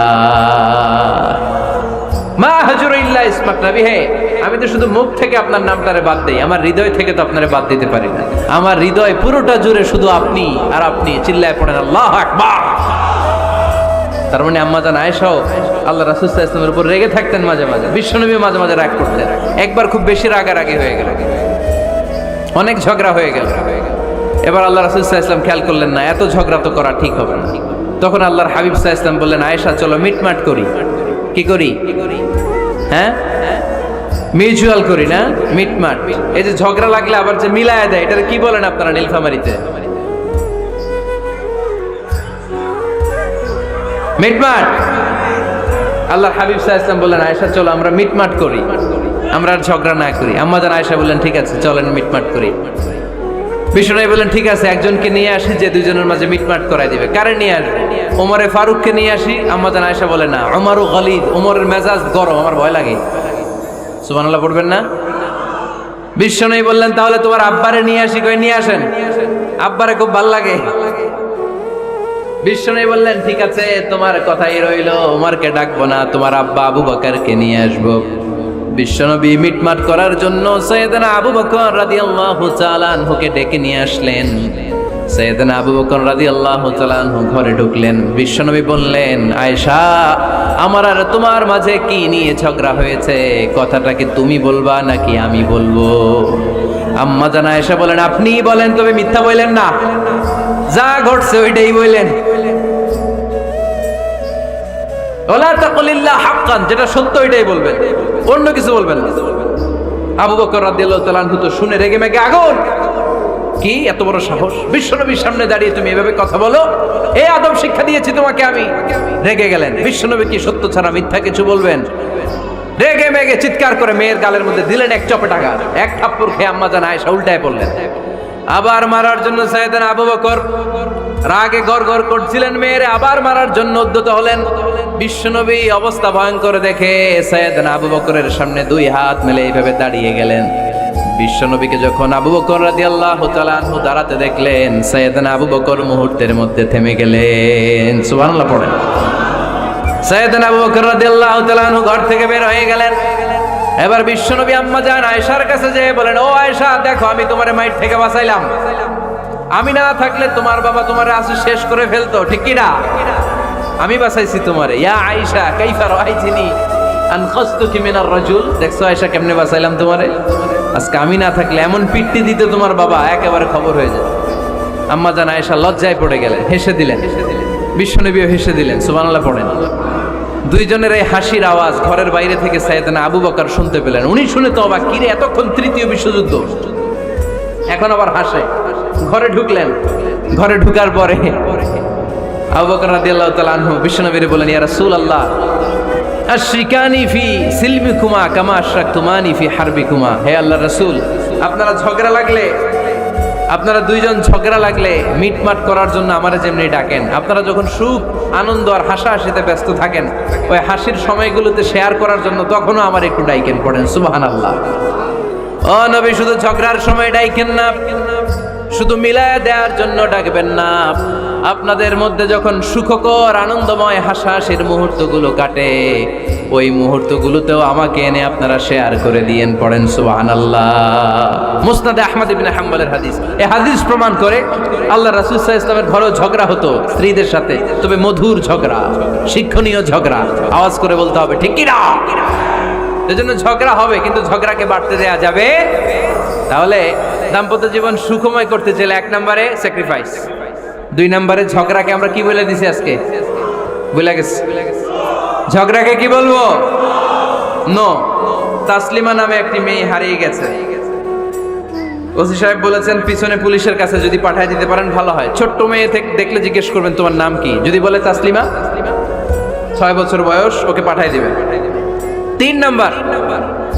মা আহজুরু ইল্লা ইসমাক, নবী হে, আমি তো শুধু মুখ থেকে আপনার নামটারে বাদ দেই, আমার হৃদয় থেকে তো আপনারে বাদ দিতে পারি না। আমার হৃদয় পুরোটা জুড়ে শুধু আপনি আর আপনি। চিল্লায় পড়েন আল্লাহু আকবার। তার মানে আম্মা জান আয়েশাও আল্লাহ রাসূল সাল্লাল্লাহু আলাইহি ওয়াসাল্লামের উপর রেগে থাকতেন মাঝে মাঝে, বিশ্বনবী মাঝে মাঝে রাগ করতেন। একবার খুব বেশি রাগারাগি হয়ে গেল, অনেক ঝগড়া হয়ে গেল। এবার আল্লাহ রাসূল সাল্লাল্লাহু আলাইহি ওয়াসাল্লাম খেয়াল করলেন না, এত ঝগড়া তো করা ঠিক হবে না। তখন আল্লাহর হাবিব সাল্লাল্লাহু আলাইহি ওয়াসাল্লাম বললেন, আয়েশা চলো মিটমাট করি। কি করি? হ্যাঁ, মিউচুয়াল করি না, মিটমাট। এই যে ঝগড়া লাগলে আবার যে মিলায়া দেয়, এটার কি বলেন আপনারা নীলফামারীতে? মিটমাট। আল্লাহর হাবিব সাল্লাল্লাহু আলাইহি ওয়াসাল্লাম বললেন, আয়েশা চলো আমরা মিটমাট করি, আমরা আর ঝগড়া না করি। আম্মা জান আয়েশা বললেন, ঠিক আছে চলেন মিটমাট করি। বিষ্ণু বললেন, ঠিক আছে একজনকে নিয়ে আসি যে দুইজনের মাঝে মিটমাট করাই দিবে। কারে নিয়ে আসবে? ওমরে ফারুককে নিয়ে আসি। আম্মা জান আয়েশা বলে, না, ওমরু গলিদ, ওমরের মেজাজ গরম, আমার ভয় লাগে। সুবহানাল্লাহ পড়বেন না? বিষ্ণু বললেন, তাহলে তোমার আব্বারে নিয়ে আসি। কই নিয়ে আসেন, আব্বারে খুব ভাল লাগে। বিষ্ণু বললেন, ঠিক আছে তোমার কথাই রইলো, ওমরকে ডাকবো না, তোমার আব্বা আবু বকরকে নিয়ে আসবো। বিশ্বনবী মিটমাট করার জন্য সাইয়েদনা আবু বকর রাদিয়াল্লাহু তাআলা আনহুকে ডেকে নিয়ে আসলেন। সাইয়েদনা আবু বকর রাদিয়াল্লাহু তাআলা আনহু ঘরে ঢুকলেন। বিশ্বনবী বললেন, আয়েশা, আমার আর তোমার মাঝে কি নিয়ে ঝগড়া হয়েছে? কথাটা কি তুমি বলবা নাকি আমি বলবো? আম্মা জান আয়েশা বলেন, আপনিই বলেন, তবে মিথ্যা বললেন না, যা ঘটছে ওইটাই বললেন। ওয়ালা তাকুলিল্লাহ হাক্কান, যেটা সত্য ওইটাই বলবেন, অন্য কিছু বলবেন না। আবু বকর রাদিয়াল্লাহু তাআলা আনহু তো শুনে রেগে মেগে আগুন। কি এত বড় সাহস, বিশ্বনবীর সামনে দাঁড়িয়ে তুমি এভাবে কথা বলো? এই আদব শিক্ষা দিয়েছি তোমাকে আমি। রেগে গেলেন। বিশ্বনবী কি সত্য ছাড়া মিথ্যা কিছু বলবেন? রেগে মেগে চিৎকার করে মেয়ের গালের মধ্যে দিলেন এক চপেটাঘাত। এক থাপ্পড় খেয়ে আম্মা জান আয়েশা উল্টায় পড়লেন। আবার মারার জন্য সাইয়েদনা আবু বকর রাগে গড়গড় করছিলেন, মেয়েরে আবার মারার জন্য উদ্যত হলেন। বিশ্বনবী অবস্থা ভয়ঙ্কর দেখে সাইয়েদনা আবু বকরের সামনে দুই হাত মেলে এইভাবে দাঁড়িয়ে গেলেন। বিশ্বনবীকে যখন আবু বকর রাদিয়াল্লাহু তাআলা আনহু দাঁড়াতে দেখলেন, সাইয়েদনা আবু বকর মুহূর্তের মধ্যে থেমে গেলেন। সুবহানাল্লাহ পড়েন। সাইয়েদনা আবু বকর রাদিয়াল্লাহু তাআলা আনহু ঘর থেকে বের হয়ে গেলেন। এবার বিশ্বনবী আম্মা জান আয়েশার কাছে যেয়ে বলেন, ও আয়েশা, দেখো আমি তোমারে মাইর থেকে বাঁচাইলাম, আমি না থাকলে তোমার বাবা তোমারে আসি শেষ করে ফেলতো, ঠিক কি না? আমি বাঁচাইছি তোমারে। ইয়া আয়েশা কাইফা রাআইতিনি আনকাসতুকি মিনার রাজুল, দেখছো আয়েশা কেমনে বাঁচাইলাম তোমারে? আজকে আমি না থাকলে এমন পিট্টি দিতে তোমার বাবা, একেবারে খবর হয়ে যেত। আম্মা জান আয়েশা লজ্জায় পড়ে গেলেন, হেসে দিলেন। বিশ্বনবীও হেসে দিলেন। সুবহানাল্লাহ পড়েন। দুইজনের এই হাসির আওয়াজ ঘরের বাইরে থেকে সাইয়েদনা আবু বকর শুনতে পেলেন। উনি শুনে তো অবাক, কিরে এতক্ষণ তৃতীয় বিশ্বযুদ্ধ, এখন আবার হাসে। ঘরে ঢুকলেন। ঘরে ঢুকার পরে আবু বকর রাদিয়াল্লাহু তাআলা আনহু বিশ্বনবীরে বলেন, ইয়া রাসূলুল্লাহ, আশরিকানি ফি সিলমিকুমা কামা আশরাকতুমানি ফি হারবিকুমা। হে আল্লাহর রাসূল, আপনারা দুইজন ঝগড়া লাগলে মিটমাট করার জন্য আমারে যেমনি ডাকেন, আপনারা যখন সুখ আনন্দ আর হাসাহাসিতে ব্যস্ত থাকেন, ওই হাসির সময়গুলোতে শেয়ার করার জন্য তখনও আমার একটু ডাইকেন। পড়েন সুবহানাল্লাহ। ও নবী, শুধু ঝগড়ার সময় ডাইকেন না, শুধু মিলায়া দেওয়ার জন্য ডাকবেন না। আপনাদের মধ্যে যখন সুখকর আনন্দময় হাসাহাসির মুহূর্তগুলো কাটে, ওই মুহূর্তগুলোতেও আমাকে এনে আপনারা শেয়ার করে দিয়েন। পড়েন সুবহানাল্লাহ। মুসনাদে আহমদ ইবনে হাম্বলের হাদিস। এই হাদিস প্রমাণ করে আল্লাহ রাসূল সাল্লাল্লাহু আলাইহি ওয়াসাল্লামের ঘরেও ঝগড়া হতো স্ত্রীদের সাথে, তবে মধুর ঝগড়া, শিক্ষণীয় ঝগড়া। আওয়াজ করে বলতে হবে, ঠিক কি না? এজন্য ঝগড়া হবে, কিন্তু ঝগড়াকে বাড়তে দেয়া যাবে। তাহলে দাম্পত্য জীবন সুখময় করতে চাইলে 1 নম্বরে স্যাক্রিফাইস, 2 নম্বরে ঝগড়াকে আমরা কি বলে দিছি আজকে? ভুলে গেছি। ঝগড়াকে কি বলবো? নো। তাসলিমা নামে একটি মেয়ে হারিয়ে গেছে। ওসি সাহেব বলেছেন, পিছনে পুলিশের কাছে যদি পাঠিয়ে দিতে পারেন ভালো হয়। ছোট্ট মেয়ে দেখলে জিজ্ঞেস করবেন, তোমার নাম কি? যদি বলে তাসলিমা, 6 বছর বয়স, ওকে পাঠাই দিবেন। 3 নাম্বার,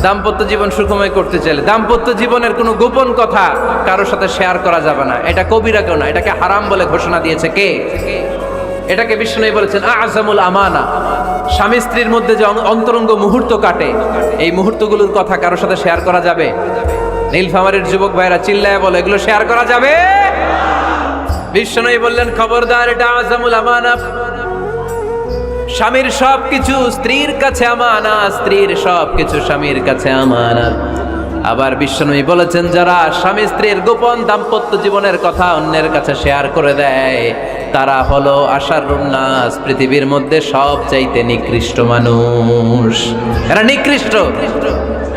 দাম্পত্য জীবন সুখময় করতে চাইলে দাম্পত্য জীবনের কোনো গোপন কথা কারোর সাথে শেয়ার করা যাবে না। এটা কবিরা কেউ না, এটাকে হারাম বলে ঘোষণা দিয়েছে কে? এটাকে বিষ্ণু বলেছেন আযমুল আমানা। স্বামী স্ত্রীর মধ্যে যে অন্তরঙ্গ মুহূর্ত কাটে, এই মুহূর্তগুলোর কথা কারোর সাথে শেয়ার করা যাবে? নীলফামারীর যুবক ভাইরা চিল্লায় বলে, এগুলো শেয়ার করা যাবে? বিষ্ণু বললেন খবরদার, এটা আযমুল আমানা। স্বামীর সবকিছু স্ত্রীর কাছে আমানত, স্ত্রীর সবকিছু স্বামীর কাছে আমানত। আবার বিষ্ণু বলেছেন, যারা স্বামী স্ত্রীর গোপন দাম্পত্য জীবনের কথা অন্যের কাছে শেয়ার করে দেয়, তারা হলো আশারুন নাস, পৃথিবীর মধ্যে সবচাইতে নিকৃষ্ট মানুষ। এরা নিকৃষ্ট,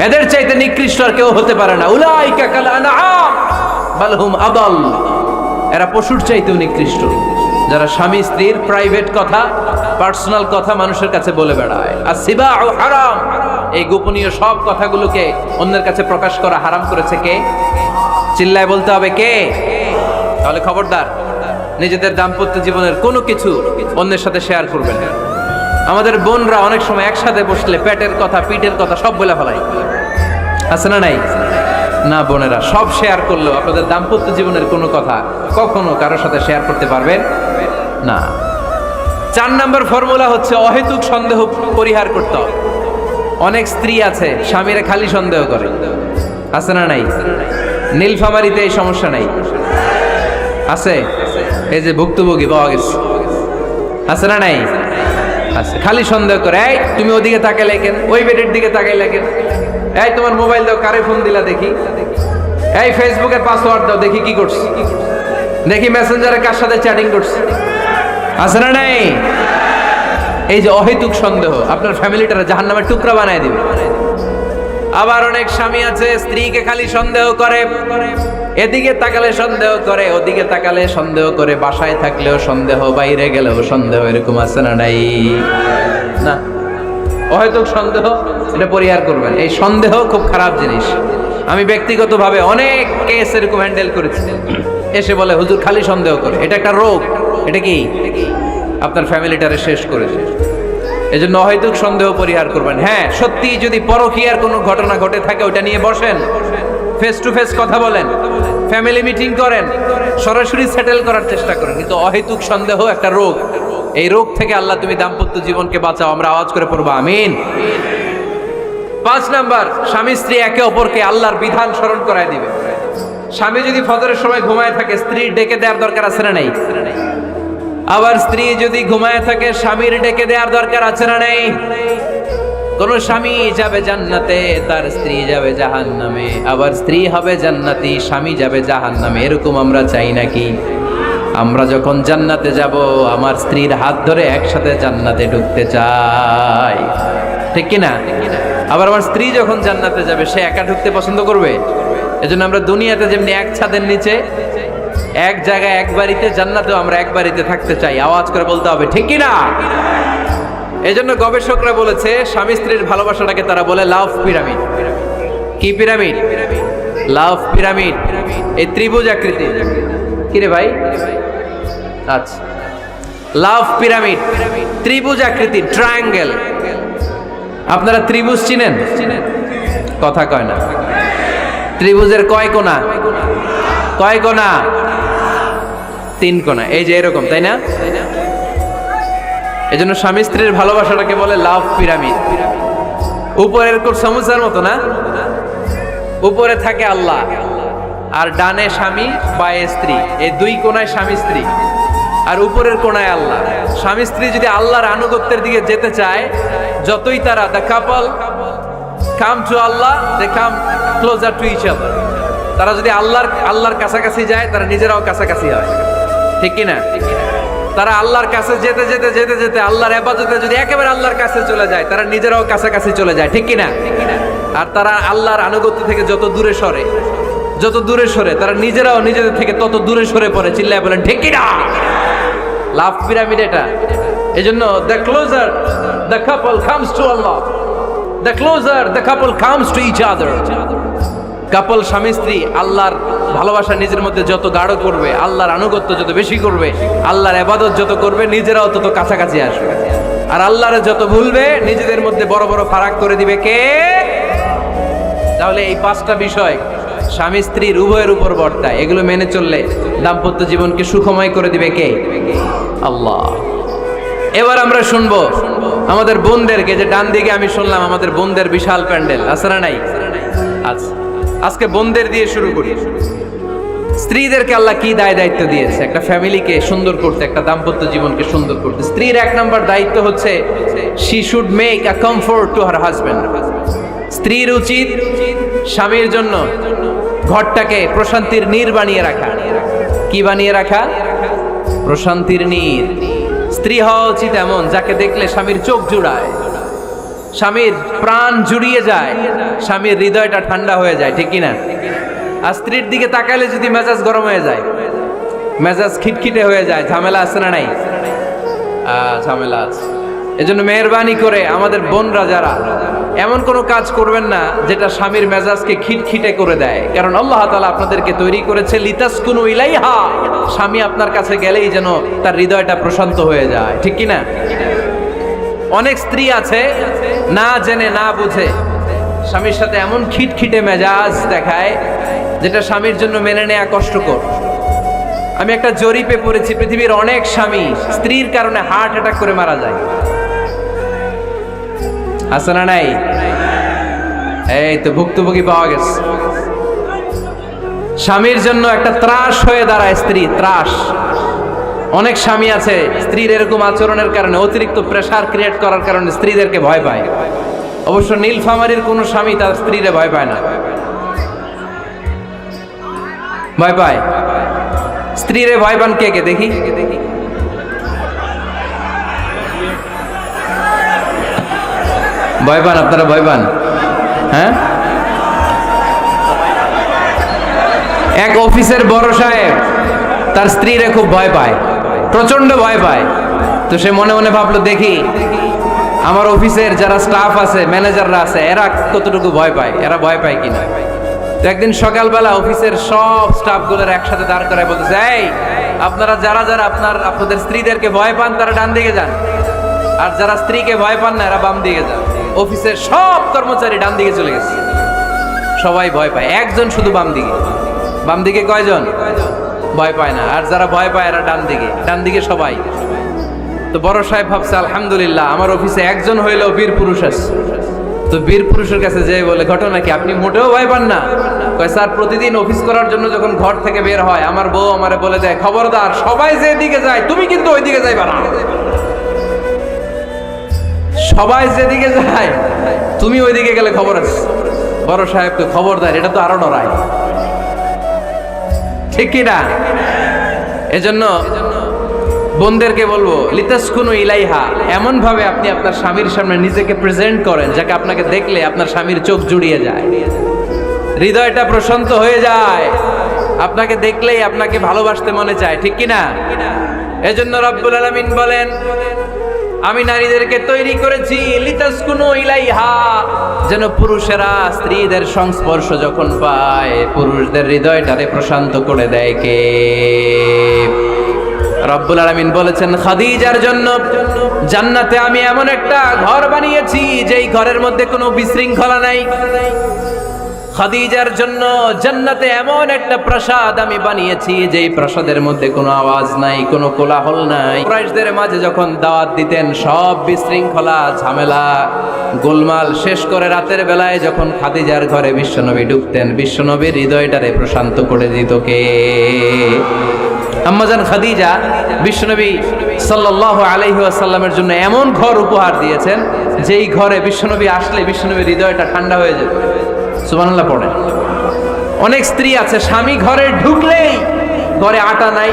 এদের চাইতে নিকৃষ্ট আর কেউ হতে পারে না। উলাইকা কাল আনআম বাল হুম আদাল। এরা পশুর চাইতেও নিকৃষ্ট, যারা স্বামী স্ত্রীর প্রাইভেট কথা, পার্সোনাল কথা মানুষের কাছে বলে বেড়ায়। আর সিবাউ হারাম, এই গোপনীয় সব কথাগুলোকে অন্যের কাছে প্রকাশ করা হারাম করেছে কে? চিল্লায় বলতে হবে কে? তাহলে খবরদার, নিজেদের দাম্পত্য জীবনের কোনো কিছু অন্যের সাথে শেয়ার করবেন না। আমাদের বোনরা অনেক সময় একসাথে বসলে পেটের কথা, পিঠের কথা সব বলে ফেলায়, আছে না নাই? না বোনেরা, সব শেয়ার করলেও আপনাদের দাম্পত্য জীবনের কোনো কথা কখনো কারোর সাথে শেয়ার করতে পারবেন না। 4 নম্বর ফর্মুলা হচ্ছে অহেতুক সন্দেহ পরিহার করতে হবে। অনেক স্ত্রী আছে স্বামীরা খালি সন্দেহ করে, আছে না নাই? নীলফামারীতে এই সমস্যা নাই, আছে? এই যে ভুক্তভোগী পাওয়া গেছে, আছে না নাই? আছে, খালি সন্দেহ করে। এই তুমি ওদিকে তাকাইলে কেন, ওই বেডের দিকে তাকাইলে কেন, এই তোমার মোবাইল দাও, কারে ফোন দিলা দেখি, এই ফেসবুকের পাসওয়ার্ড দাও দেখি কি করছে, দেখি মেসেঞ্জারে কার সাথে চ্যাটিং করছে, আছে না নাই? এই যে অহেতুক সন্দেহ আপনার ফ্যামিলিটারে জাহান্নামের টুকরা বানায় দিবে। আবার অনেক স্বামী আছে স্ত্রীকে খালি সন্দেহ করে, এদিকে তাকালে সন্দেহ করে, ওদিকে তাকালে সন্দেহ করে, বাসায় থাকলেও সন্দেহ, বাইরে গেলেও সন্দেহ, এরকম আছে না নাই? না, অহেতুক সন্দেহ এটা পরিহার করবেন। এই সন্দেহ খুব খারাপ জিনিস। আমি ব্যক্তিগতভাবে অনেক কেস এরকম হ্যান্ডেল করেছি। এসে বলে হুজুর খালি সন্দেহ করে, এটা একটা রোগ। এটা কি? আপনার ফ্যামিলিটারে শেষ করেছে। এজন্য অহেতুক সন্দেহ পরিহার করবেন। হ্যাঁ, সত্যি যদি পরকীয়ার কোনো ঘটনা ঘটে থাকে ওটা নিয়ে বসেন, ফেস টু ফেস কথা বলেন, ফ্যামিলি মিটিং করেন, সরাসরি সেটেল করার চেষ্টা করেন। কিন্তু অহেতুক সন্দেহ একটা রোগ। এই রোগ থেকে আল্লাহ তুমি দাম্পত্য জীবনকে বাঁচাও। আমরা আওয়াজ করে পড়বো আমিন। 5 নাম্বার, স্বামী স্ত্রী একে অপরকে আল্লাহর বিধান স্মরণ করায় দিবে। স্বামী যদি ফজরের সময় ঘুমায় থাকে, স্ত্রীর ডেকে দেওয়ার দরকার আছে না নাই? আবার স্ত্রী যদি ঘুমায় থাকে, স্বামীর ডেকে দেওয়ার দরকার আছে না নাই? কোন স্বামী যাবে জান্নাতে, তার স্ত্রী যাবে জাহান্নামে। আবার স্ত্রী হবে জান্নাতি, স্বামী যাবে জাহান্নামে। এরকম আমরা চাই নাকি? আমরা যখন জান্নাতে যাব, আমার স্ত্রীর হাত ধরে একসাথে জান্নাতে ঢুকতে চাই, ঠিক কিনা? আবার আমার স্ত্রী যখন জান্নাতে যাবে, সে একা ঢুকতে পছন্দ করবে? এজন্য আমরা দুনিয়াতে যেমনি এক ছাদের নিচে, এক জায়গায়, এক বাড়িতে, জান্নাতেও আমরা এক বাড়িতে থাকতে চাই। আওয়াজ করে বলতে হবে ঠিক কিনা? এজন্য গবেষকরা বলেছে, স্বামী স্ত্রীর ভালোবাসাটাকে তারা বলে লাভ পিরামিড। কি পিরামিড? লাভ পিরামিড। এই ত্রিভুজ আকৃতি। কিরে ভাই? আচ্ছা, লাভ পিরামিড, ত্রিভুজ আকৃতি, ট্রায়াঙ্গেল। আপনারা ত্রিভুজ চিনেন? কথা কয় না। ত্রিভুজের কয় কোণা? কয় কোণা? 3 কোণা। এই যে এরকম, তাই না? এজন্য স্বামী স্ত্রীর ভালোবাসাটাকে বলে লাভ পিরামিড। উপরের কোণ সমুচার মতো না, উপরে থাকে আল্লাহ, আর ডানে স্বামী বায়ে স্ত্রী। এই 2 কোণায় স্বামী স্ত্রী, আর উপরের কোণায় আল্লাহ। স্বামী স্ত্রী যদি আল্লাহর আনুগত্যের দিকে যেতে চায়, যতই তারা the couple come to Allah, they come closer to each other. তারা যদি আল্লাহর কাছাকাছি যায়, তারা নিজেরাও কাছাকাছি হয়, ঠিক কিনা? তারা আল্লাহর কাছে যেতে যেতে যেতে যেতে আল্লাহর ইবাদতে যদি একেবারে আল্লাহর কাছে চলে যায়, তারা নিজেরাও কাছাকাছি চলে যায়, ঠিক কিনা? আর তারা আল্লাহর আনুগত্য থেকে যত দূরে সরে, যত দূরে সরে, তারা নিজেরাও নিজেদের থেকে তত দূরে সরে পড়ে। চিল্লায় বলেন ঠিক কিনা? লাভ পিরামিড এটা। এজন্য the closer the couple comes to Allah, the closer the couple comes to each other. Couple স্বামী স্ত্রী আল্লাহর ভালোবাসা নিজের মধ্যে যত গাঢ় করবে, আল্লাহর আনুগত্য যত বেশি করবে, আল্লাহর ইবাদত যত করবে, নিজেরাও তত কাছাকাছি আসবে। আর আল্লাহরে যত ভুলবে নিজেদের মধ্যে বড় বড় ফারাক করে দিবে কে? তাহলে এই পাঁচটা বিষয় স্বামী স্ত্রীর উভয়ের উপর বর্তায়, এগুলো মেনে চললে দাম্পত্য জীবনকে সুখময় করে দিবে কে? আল্লাহ। এবার আমরা শুনবো আমাদের বোনদেরকে, যে ডান দিকে আমি শুনলাম আমাদের বোনদের বিশাল প্যান্ডেল আছে না নাই? আচ্ছা, আজকে বোনদের দিয়ে শুরু করি। স্ত্রীদেরকে আল্লাহ কি দায়িত্ব দিয়েছে একটা ফ্যামিলিকে সুন্দর করতে, একটা দাম্পত্য জীবনকে সুন্দর করতে? স্ত্রীর এক নম্বর দায়িত্ব হচ্ছে she should make a comfort to her husband. স্ত্রীর উচিত স্বামীর জন্য ঘরটাকে প্রশান্তির নীড় বানিয়ে রাখা। কি বানিয়ে রাখা? প্রশান্তির নীড়। স্ত্রী হওয়া উচিত এমন যাকে দেখলে স্বামীর চোখ জুড়ায়, স্বামীর প্রাণ জুড়িয়ে যায়, স্বামীর হৃদয়টা ঠান্ডা হয়ে যায়, ঠিক কিনা? আর স্ত্রীর দিকে তাকালে যদি মেজাজ গরম হয়ে যায়, মেজাজ খিটখিটে হয়ে যায়, ঝামেলা আছে না নাই? ঝামেলা আছে। এজন্য মেহেরবানি করে আমাদের বোনরা যারা এমন কোনো কাজ করবেন না যেটা স্বামীর মেজাজকে খিটখিটে করে দেয়, কারণ আল্লাহ তাআলা আপনাদেরকে তৈরি করেছে লিতাসকুনু ইলাইহা, স্বামী আপনার কাছে গেলেই যেন তার হৃদয়টা প্রশান্ত হয়ে যায়, ঠিক কিনা? অনেক স্ত্রী আছে না জেনে না বুঝে স্বামীর সাথে এমন খিটখিটে মেজাজ দেখায় যেটা স্বামীর জন্য মেনে নেওয়া কষ্টকর। আমি একটা জরিপে পড়েছি, পৃথিবীর অনেক স্বামী স্ত্রীর কারণে হার্ট অ্যাটাক করে মারা যায়। আছে না নাই? এই তো ভুক্তভোগী পাওয়া গেছে। স্বামীর জন্য একটা ত্রাস হয়ে দাঁড়ায় স্ত্রী, ত্রাস। অনেক স্বামী আছে স্ত্রীর এরকম আচরণের কারণে, অতিরিক্ত প্রেসার ক্রিয়েট করার কারণে স্ত্রীদেরকে ভয় পায়। অবশ্য নীলফামারীর কোন স্বামী তার স্ত্রীরে ভয় পায় না। ভয় পায়? স্ত্রীরে ভয় পান কে কে দেখি? ভয় পান আপনারা? ভয় পান? হ্যাঁ, এক অফিসের বড় সাহেব তার স্ত্রীরে খুব ভয় পায়, প্রচন্ড ভয় পায়। তো সে মনে মনে ভাবলো, দেখি আমার অফিসের যারা স্টাফ আছে, ম্যানেজাররা আছে, এরা কতটুকু ভয় পায়, এরা ভয় পায় কিনা। তো একদিন সকালবেলা অফিসের সব স্টাফগুলোর একসাথে দাঁড় করায় বলতেছে, এই আপনারা যারা যারা আপনাদের স্ত্রীদেরকে ভয় পান তারা ডান দিকে যান, আর যারা স্ত্রীকে ভয় পান না এরা বাম দিকে যান। অফিসের সব কর্মচারী ডান দিকে চলে গেছে, সবাই ভয় পায়, একজন শুধু বাম দিকে। বাম দিকে কয়জন ভয় পায় না, আর যারা ভয় পায় এরা ডান দিকে, ডান দিকে সবাই। তো বড় সাহেব ভাবছে, আলহামদুলিল্লাহ আমার অফিসে একজন হইলেও বীর পুরুষ আছে। তো বীর পুরুষের কাছে যেয়ে বলে, ঘটনা কি, আপনি মোটেও ভয় পান না? কয়, স্যার প্রতিদিন অফিস করার জন্য যখন ঘর থেকে বের হয় আমার বউ আমারে বলে দেয়, খবরদার সবাই যে দিকে যায় তুমি কিন্তু ওই দিকে যাইবা না, সবাই যেদিকে যায় তুমি ওইদিকে গেলে খবর আছে। বড় সাহেব তো খবরদার, এটা তো আরো ডরায়, ঠিক কিনা? এজন্য বোনদেরকে বলবো, লিতাসকুনু ইলাইহা, এমন ভাবে আপনি আপনার স্বামীর সামনে নিজেকে প্রেজেন্ট করেন যাকে আপনাকে দেখলে আপনার স্বামীর চোখ জুড়িয়ে যায়, হৃদয়টা প্রশান্ত হয়ে যায়, আপনাকে দেখলেই আপনাকে ভালোবাসতে মনে চায়, ঠিক কিনা? এজন্য রব্বুল আলামিন বলেন, আমি নারীদেরকে তৈরি করেছি লিতাসকুনু ইলাইহা, যেন পুরুষেরা স্ত্রীদের সংস্পর্শ যখন পায় পুরুষদের হৃদয়টারে প্রশান্ত করে দেয় কে? রব্বুল আলামিন বলেছেন, খাদিজার জন্য জান্নাতে আমি এমন একটা ঘর বানিয়েছি যেই ঘরের মধ্যে কোনো বিশৃঙ্খলা নাই। খাদিজার জন্য জান্নাতে এমন একটা প্রাসাদ আমি বানিয়েছি যেই প্রাসাদের মধ্যে কোনো আওয়াজ নাই, কোনো কোলাহল নাই। কুরাইশদের মাঝে যখন দাওয়াত দিতেন সব বিশৃঙ্খলা ঝামেলা গোলমাল শেষ করে রাতের বেলায় যখন খাদিজার ঘরে বিশ্বনবী ঢুকতেন, বিশ্বনবীর হৃদয়টারে প্রশান্ত করে দিত কে? আম্মাজান খাদিজা বিশ্বনবী সাল্লাল্লাহু আলাইহি ওয়াসাল্লামের জন্য এমন ঘর উপহার দিয়েছেন যেই ঘরে বিশ্বনবী আসলে বিশ্বনবীর হৃদয়টা ঠান্ডা হয়ে যেত। সুবহানাল্লাহ পড়েন। অনেক স্ত্রী আছে স্বামী ঘরে ঢুকলেই ঘরে আটা নাই,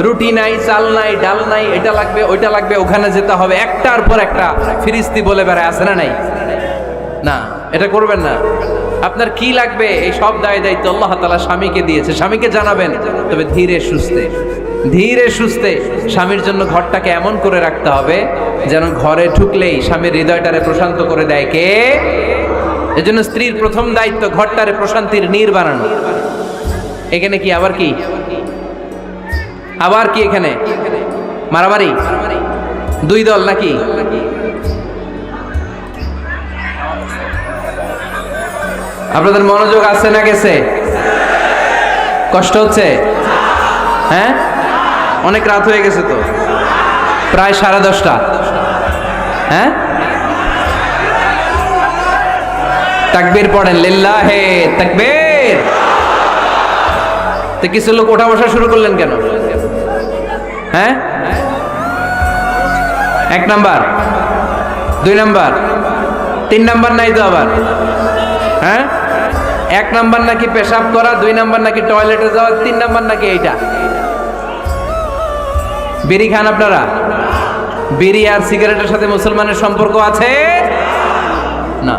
রুটি নাই, চাল নাই, ডাল নাই, এটা লাগবে ওইটা লাগবে, ওখানে যেতে হবে, একটার পর একটা ফিরিস্তি বলে বেড়ায়, আছে না নাই? না, এটা করবেন না। আপনার কি লাগবে এই সব দায়িত্ব আল্লাহ তাআলা স্বামীকে দিয়েছে, স্বামীকে জানাবেন, তবে ধীরে সুস্থে ধীরে সুস্থে স্বামীর জন্য ঘরটাকে এমন করে রাখতে হবে যেন ঘরে ঢুকলেই স্বামীর হৃদয়টারে প্রশান্ত করে দেয় কে? এজন্য স্ত্রীর প্রথম দায়িত্ব ঘরটারে প্রশান্তির নীড় বানানো। এখানে কি আবার কি এখানে মারামারি? দুই দল নাকি? আপনাদের মনোযোগ আছে না গেছে? কষ্ট হচ্ছে? হ্যাঁ, অনেক রাত হয়ে গেছে তো, প্রায় 10:30। হ্যাঁ, তাকবীর পড়েন, লিল্লাহে তাকবীর। তো কিছু লোক ওঠা বসা শুরু করলেন কেন? হ্যাঁ, 1 নাম্বার, 2 নাম্বার, 3 নাম্বার নাই তো আবার? হ্যাঁ, 1 নাম্বার নাকি পেশাব করা, 2 নাম্বার নাকি টয়লেটে যাওয়া, 3 নাম্বার নাকি এইটা। বিড়ি খান আপনারা? বিড়ি আর সিগারেটের সাথে মুসলমানের সম্পর্ক আছে না।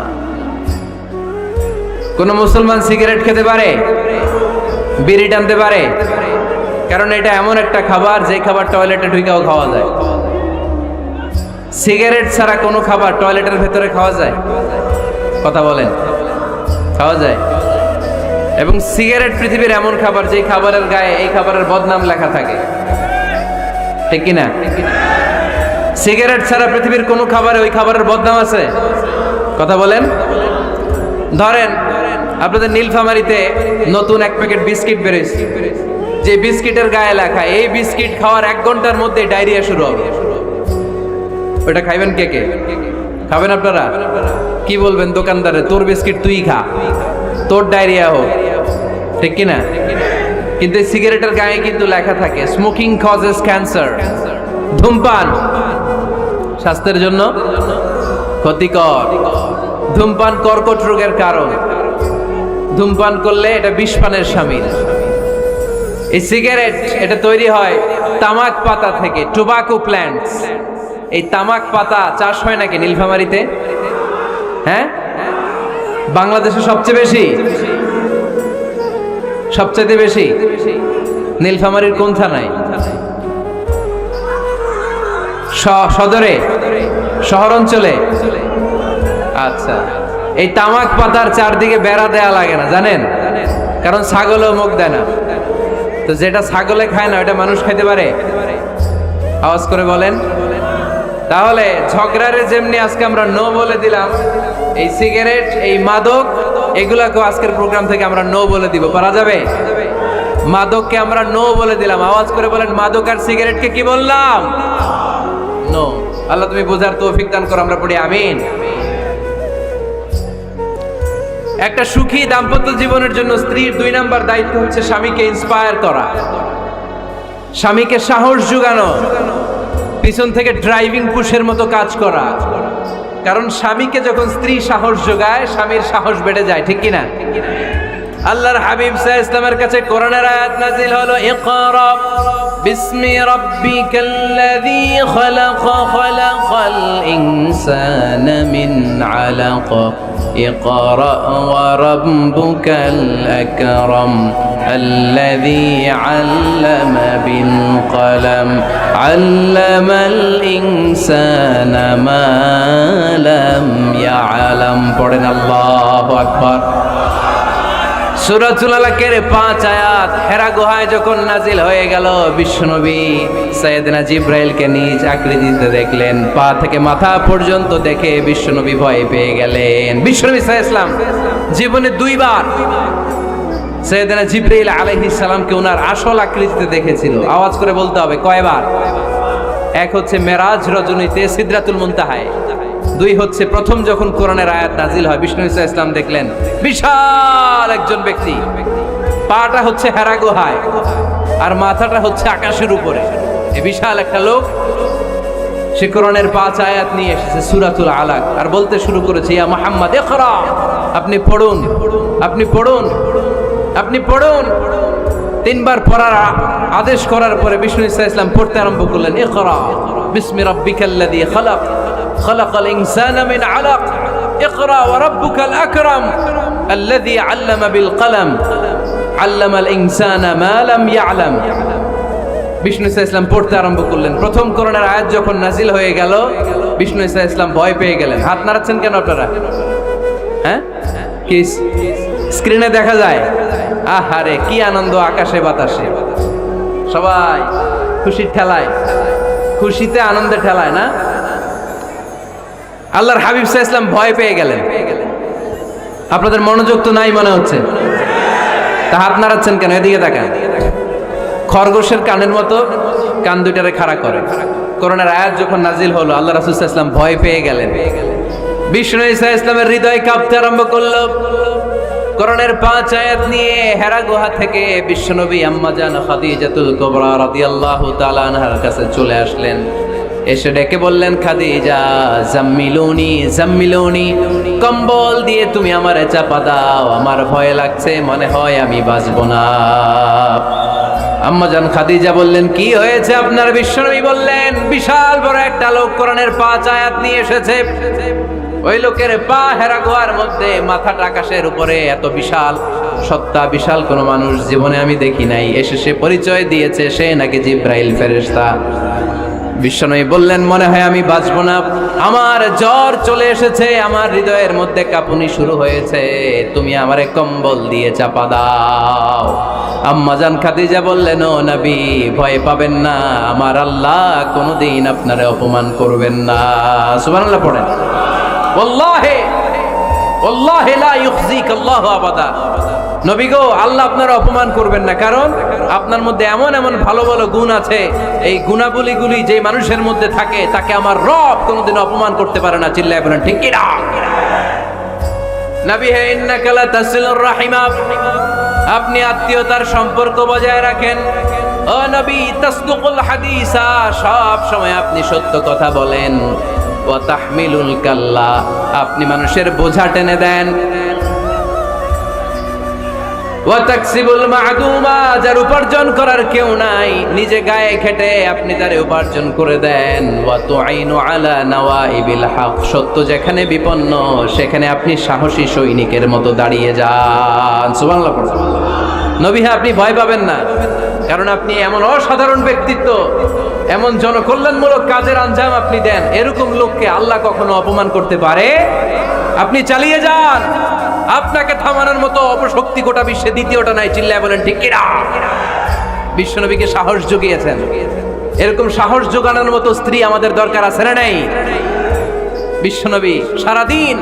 কোন মুসলমান সিগারেট খেতে পারে? বিড়ি টানতে পারে? কারণ এটা এমন একটা খাবার যে খাবার টয়লেটে ঢুকেও খাওয়া যায়। সিগারেট ছাড়া কোনো খাবার টয়লেটের ভেতরে খাওয়া যায়? কথা বলেন, খাওয়া যায়? এবং সিগারেট পৃথিবীর এমন খাবার যে খাবারের গায়ে এই খাবারের বদনাম লেখা থাকে, ঠিক কিনা? সিগারেট ছাড়া পৃথিবীর কোনো খাবারে ওই খাবারের বদনাম আছে? কথা বলেন। ধরেন আপনাদের নীলফামারীতে নতুন 1 প্যাকেট বিস্কিট বেরিয়েছে, যে বিস্কিটের গায়ে লেখা এই বিস্কিট খাওয়ার 1 ঘন্টার মধ্যে ডায়রিয়া শুরু হবে। ওটা খাইবেন কে কে? খাবেন আপনারা? কি বলবেন দোকানদারে, তোর বিস্কিট তুই খা, তোর ডায়রিয়া হোক, ঠিক কিনা? কিন্তু সিগারেটের গায়ে কিন্তু লেখা থাকে স্মোকিং কজেস ক্যান্সার, ধূমপান স্বাস্থ্যের জন্য ক্ষতিকর, ধূমপান কর্কট রোগের কারণ, ধূমপান করলে এটা বিষপানের শামিল। এই সিগারেট এটা তৈরি হয় তামাক পাতা থেকে, টোবাকো প্ল্যান্টস। এই তামাক পাতা চাষ হয় নাকি নীলফামারীতে? হ্যাঁ, বাংলাদেশে সবচেয়ে বেশি, সবচেয়ে বেশি নীলফামারীর কোন থানায়? সদরে, শহর অঞ্চলে? আচ্ছা, এই তামাক পাতার চারদিকে বেড়া দেয়া লাগে না জানেন? কারণ ছাগলও মুখ দেয় না। তো যেটা ছাগলে খায় না ওটা মানুষ খেতে পারে? আওয়াজ করে বলেন। তাহলে ঝগড়ারে যেমনি আজকে আমরা নো বলে দিলাম, এই সিগারেট, এই মাদক, এগুলাকে আজকের প্রোগ্রাম থেকে আমরা নো বলে দিব। পারা যাবে? মাদককে আমরা নো বলে দিলাম। আওয়াজ করে বলেন, মাদক আর সিগারেটকে কি বললাম? নো। আল্লাহ তুমি বোঝার তৌফিক দান করো, আমরা পড়ি আমিন। একটা সুখী দাম্পত্য জীবনের জন্য স্ত্রীর 2 নাম্বার দায়িত্ব হচ্ছে স্বামীকে ইন্সপায়ার করা, স্বামীকে সাহস জোগানো, পিছন থেকে ড্রাইভিং পুশের মতো কাজ করা। কারণ স্বামীকে যখন স্ত্রী সাহস যোগায়, স্বামীর সাহস বেড়ে যায়, ঠিক কিনা? আল্লাহর হাবিব সাল্লাল্লাহু আলাইহি ওয়াসাল্লামের কাছে কোরআনের আয়াত নাযিল হলো, ইকরা বিসমি রাব্বিকাল্লাযী খালাক, খালাকাল ইনসানা মিন আলাক, ইকরা ওয়া রাব্বুকাল আকরাম, আল্লাযী আল্লামা বিল কলম, আল্লামাল ইনসানা মা লাম ইয়ালাম। পড়েন আল্লাহু আকবার। সূরাতুল আলাকের 5 আয়াত হেরা গুহায় যখন নাজিল হয়ে গেল, বিশ্বনবী সাইয়েদনা জিবরাইলকে নিজ আকৃতিতে দেখলেন, পা থেকে মাথা পর্যন্ত দেখে বিশ্বনবী ভয় পেয়ে গেলেন। বিশ্বনবী সাল্লাল্লাহু আলাইহি ওয়াসাল্লাম জীবনে 2 বার সাইয়েদনা জিবরাইল আলাইহিস সালামকে ওনার আসল আকৃতিতে দেখেছিল। আওয়াজ করে বলতে হবে কয়বার? 1 হচ্ছে মেরাজ রজনীতে সিদরাতুল মুনতাহায়, 2 হচ্ছে প্রথম যখন কোরআনের আয়াত নাজিল হয়, বিষ্ণু সাল্লাল্লাহু আলাইহি ওয়াসাল্লাম দেখলেন বিশাল একজন ব্যক্তি, পাটা হচ্ছে হেরা গুহায় আর মাথাটা হচ্ছে আকাশের উপরে। এই বিশাল একটা লোক, সে কোরআনের 5 আয়াত নিয়ে এসেছে সূরাতুল আলাক, আর বলতে শুরু করেছে, ইয়া মুহাম্মদ ইকরা, আপনি পড়ুন, আপনি পড়ুন, আপনি পড়ুন। 3 বার পড়ার আদেশ করার পরে বিষ্ণু সাল্লাল্লাহু আলাইহি ওয়াসাল্লাম পড়তে আরম্ভ করলেন, ইকরা বিসমি রাব্বিকাল্লাযী খালাক, খালাকাল ইনসানা মিন আলাক, ইকরা ওয়া রাব্বুকাল আকরাম, আল্লাযী আল্লামা বিল কলম, আল্লামাল ইনসানা মা লাম ইয়ালাম। বিষ্ণু সাল্লাল্লাহু আলাইহি ওয়াসাল্লাম পড়তে আরম্ভ করলেন। প্রথম কোরআনের আয়াত যখন নাজিল হয়ে গেল, বিষ্ণু সাল্লাল্লাহু আলাইহি ওয়াসাল্লাম ভয় পেয়ে গেলেন। হাত নাড়াচ্ছেন কেন আপনারা? হ্যাঁ, কি স্ক্রিনে দেখা যায়? আহারে কি আনন্দ, আকাশে বাতাসে সবাই খুশির ঠেলায়। খুশিতে আনন্দে ঠেলায় না। আল্লাহর হাবিব সাল্লাল্লাহু আলাইহি ওয়াসাল্লাম ভয় পেয়ে গেলেন। আপনাদের মনোযোগ তো নাই মনে হচ্ছে, তা হাত নাড়াচ্ছেন কেন? এদিকে তাকান। খরগোশের কানের মতো কান দুইটারে খাড়া করে। করোনার আয়াত যখন নাজিল হলো, আল্লাহ রাসূল সাল্লাল্লাহু আলাইহি ওয়াসাল্লাম ভয় পেয়ে গেলেন। বিষ্ণু ঈসা ইসলামের হৃদয় কাঁপতে আরম্ভ করলো। করোনার 5 আয়াত নিয়ে হেরা গুহা থেকে বিশ্বনবী আম্মা জান খাদিজাতুল কুবরা রাদিয়াল্লাহু তাআলা আনহার কাছে চলে আসলেন। এসে ডেকে বললেন, খাদিজা জাম্মিলুনি জাম্মিলুনি, কম্বল দিয়ে তুমি আমারে চাপা দাও, আমার ভয় লাগছে, মনে হয় আমি বাঁচব না। আম্মা জান খাদিজা বললেন, কি হয়েছে আপনার? বিশ্বনবী বললেন, বিশাল বড় একটা লোক কোরআনের 5 আয়াত নিয়ে এসেছে। ওই লোকের পা হেরা গুহার মধ্যে, মাথাটা আকাশের উপরে, এত বিশাল সত্তা, বিশাল কোন মানুষ জীবনে আমি দেখি নাই। এসে সে পরিচয় দিয়েছে সে নাকি জিব্রাইল ফেরেশতা। বিশ্বনবী বললেন, মনে হয় আমি বাঁচব না, আমার জ্বর চলে এসেছে, আমার হৃদয়ের মধ্যে কাঁপুনি শুরু হয়েছে, তুমি আমারে কম্বল দিয়ে চাপা দাও। আম্মা জান খাদিজা বললেন, ও নবী ভয় পাবেন না, আমার আল্লাহ কোনোদিন আপনারে অপমান করবেন না। সুবহানাল্লাহ পড়েন। ওয়াল্লাহি ওয়াল্লাহি লা ইউখজিক আল্লাহু আবাদা। নবী গো, আল্লাহ আপনার অপমান করবেন না, কারণ আপনার মধ্যে এমন এমন ভালো ভালো গুণ আছে, এই গুণাবলীগুলি যে মানুষের মধ্যে থাকে তাকে আমার রব কোনোদিন অপমান করতে পারে না। চিল্লায় বলেন ঠিক কি না? নবী হে, ইন্নাকা লা তাসিলুর রাহিমা, আপনি আত্মীয়তার সম্পর্ক বজায় রাখেন। ও নবী, তাসদুকুল হাদিসা, সব সময় আপনি সত্য কথা বলেন। ওয়া তাহমিলুল কাল্লা, আপনি মানুষের বোঝা টেনে দেন। ওয়া তাকসিবুল মা'দুমা, যার উপার্জন করার কেউ নাই, নিজে গায়ে খেটে আপনি তারে উপার্জন করে দেন। ওয়া তুঈনু আলা নাওয়াইবিল হক, সত্য যেখানে বিপন্ন সেখানে আপনি সাহসী সৈনিকের মতো দাঁড়িয়ে যান। সুবহানাল্লাহ। নবী হ্যাঁ, আপনি ভয় পাবেন না, কারণ আপনি এমন অসাধারণ ব্যক্তিত্ব, এমন জনকল্যাণমূলক কাজের আঞ্জাম আপনি দেন, এরকম লোককে আল্লাহ কখনো অপমান করতে পারে? আপনি চালিয়ে যান, আপনাকে থামানোর মতো অপশক্তি গোটা বিশ্বে দ্বিতীয়টা নাই। চিল্লায় বলেন ঠিক কি না? বিশ্বনবীকে সাহস জুগিয়েছেন, এরকম সাহস জোগানোর মতো স্ত্রী আমাদের দরকার আছে না নাই? বিশ্বনবী সারাদিন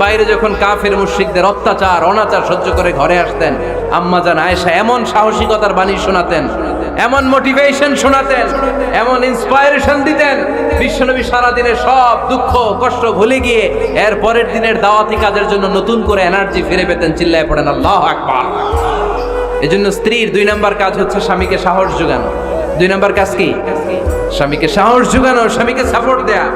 বাইরে যখন কাফের মুশরিকদের অত্যাচার অনাচার সহ্য করে ঘরে আসতেন, আম্মা জান আয়েশা এমন সাহসিকতার বাণী শোনাতেন, এমন মোটিভেশন শোনাতেন, এমন ইন্সপায়ারেশন দিতেন, বিশ্বনবী সারাদিনের সব দুঃখ কষ্ট ভুলে গিয়ে এর পরের দিনের দাওয়াতি কাজের জন্য নতুন করে এনার্জি ফিরে পেতেন। চিল্লায় পড়েন আল্লাহু আকবার। এজন্য স্ত্রীর 2 নাম্বার কাজ হচ্ছে স্বামীকে সাহস জোগানো। 2 নাম্বার কাজ কি? স্বামীকে সাহস জোগানো, স্বামীকে সাপোর্ট দেয়া।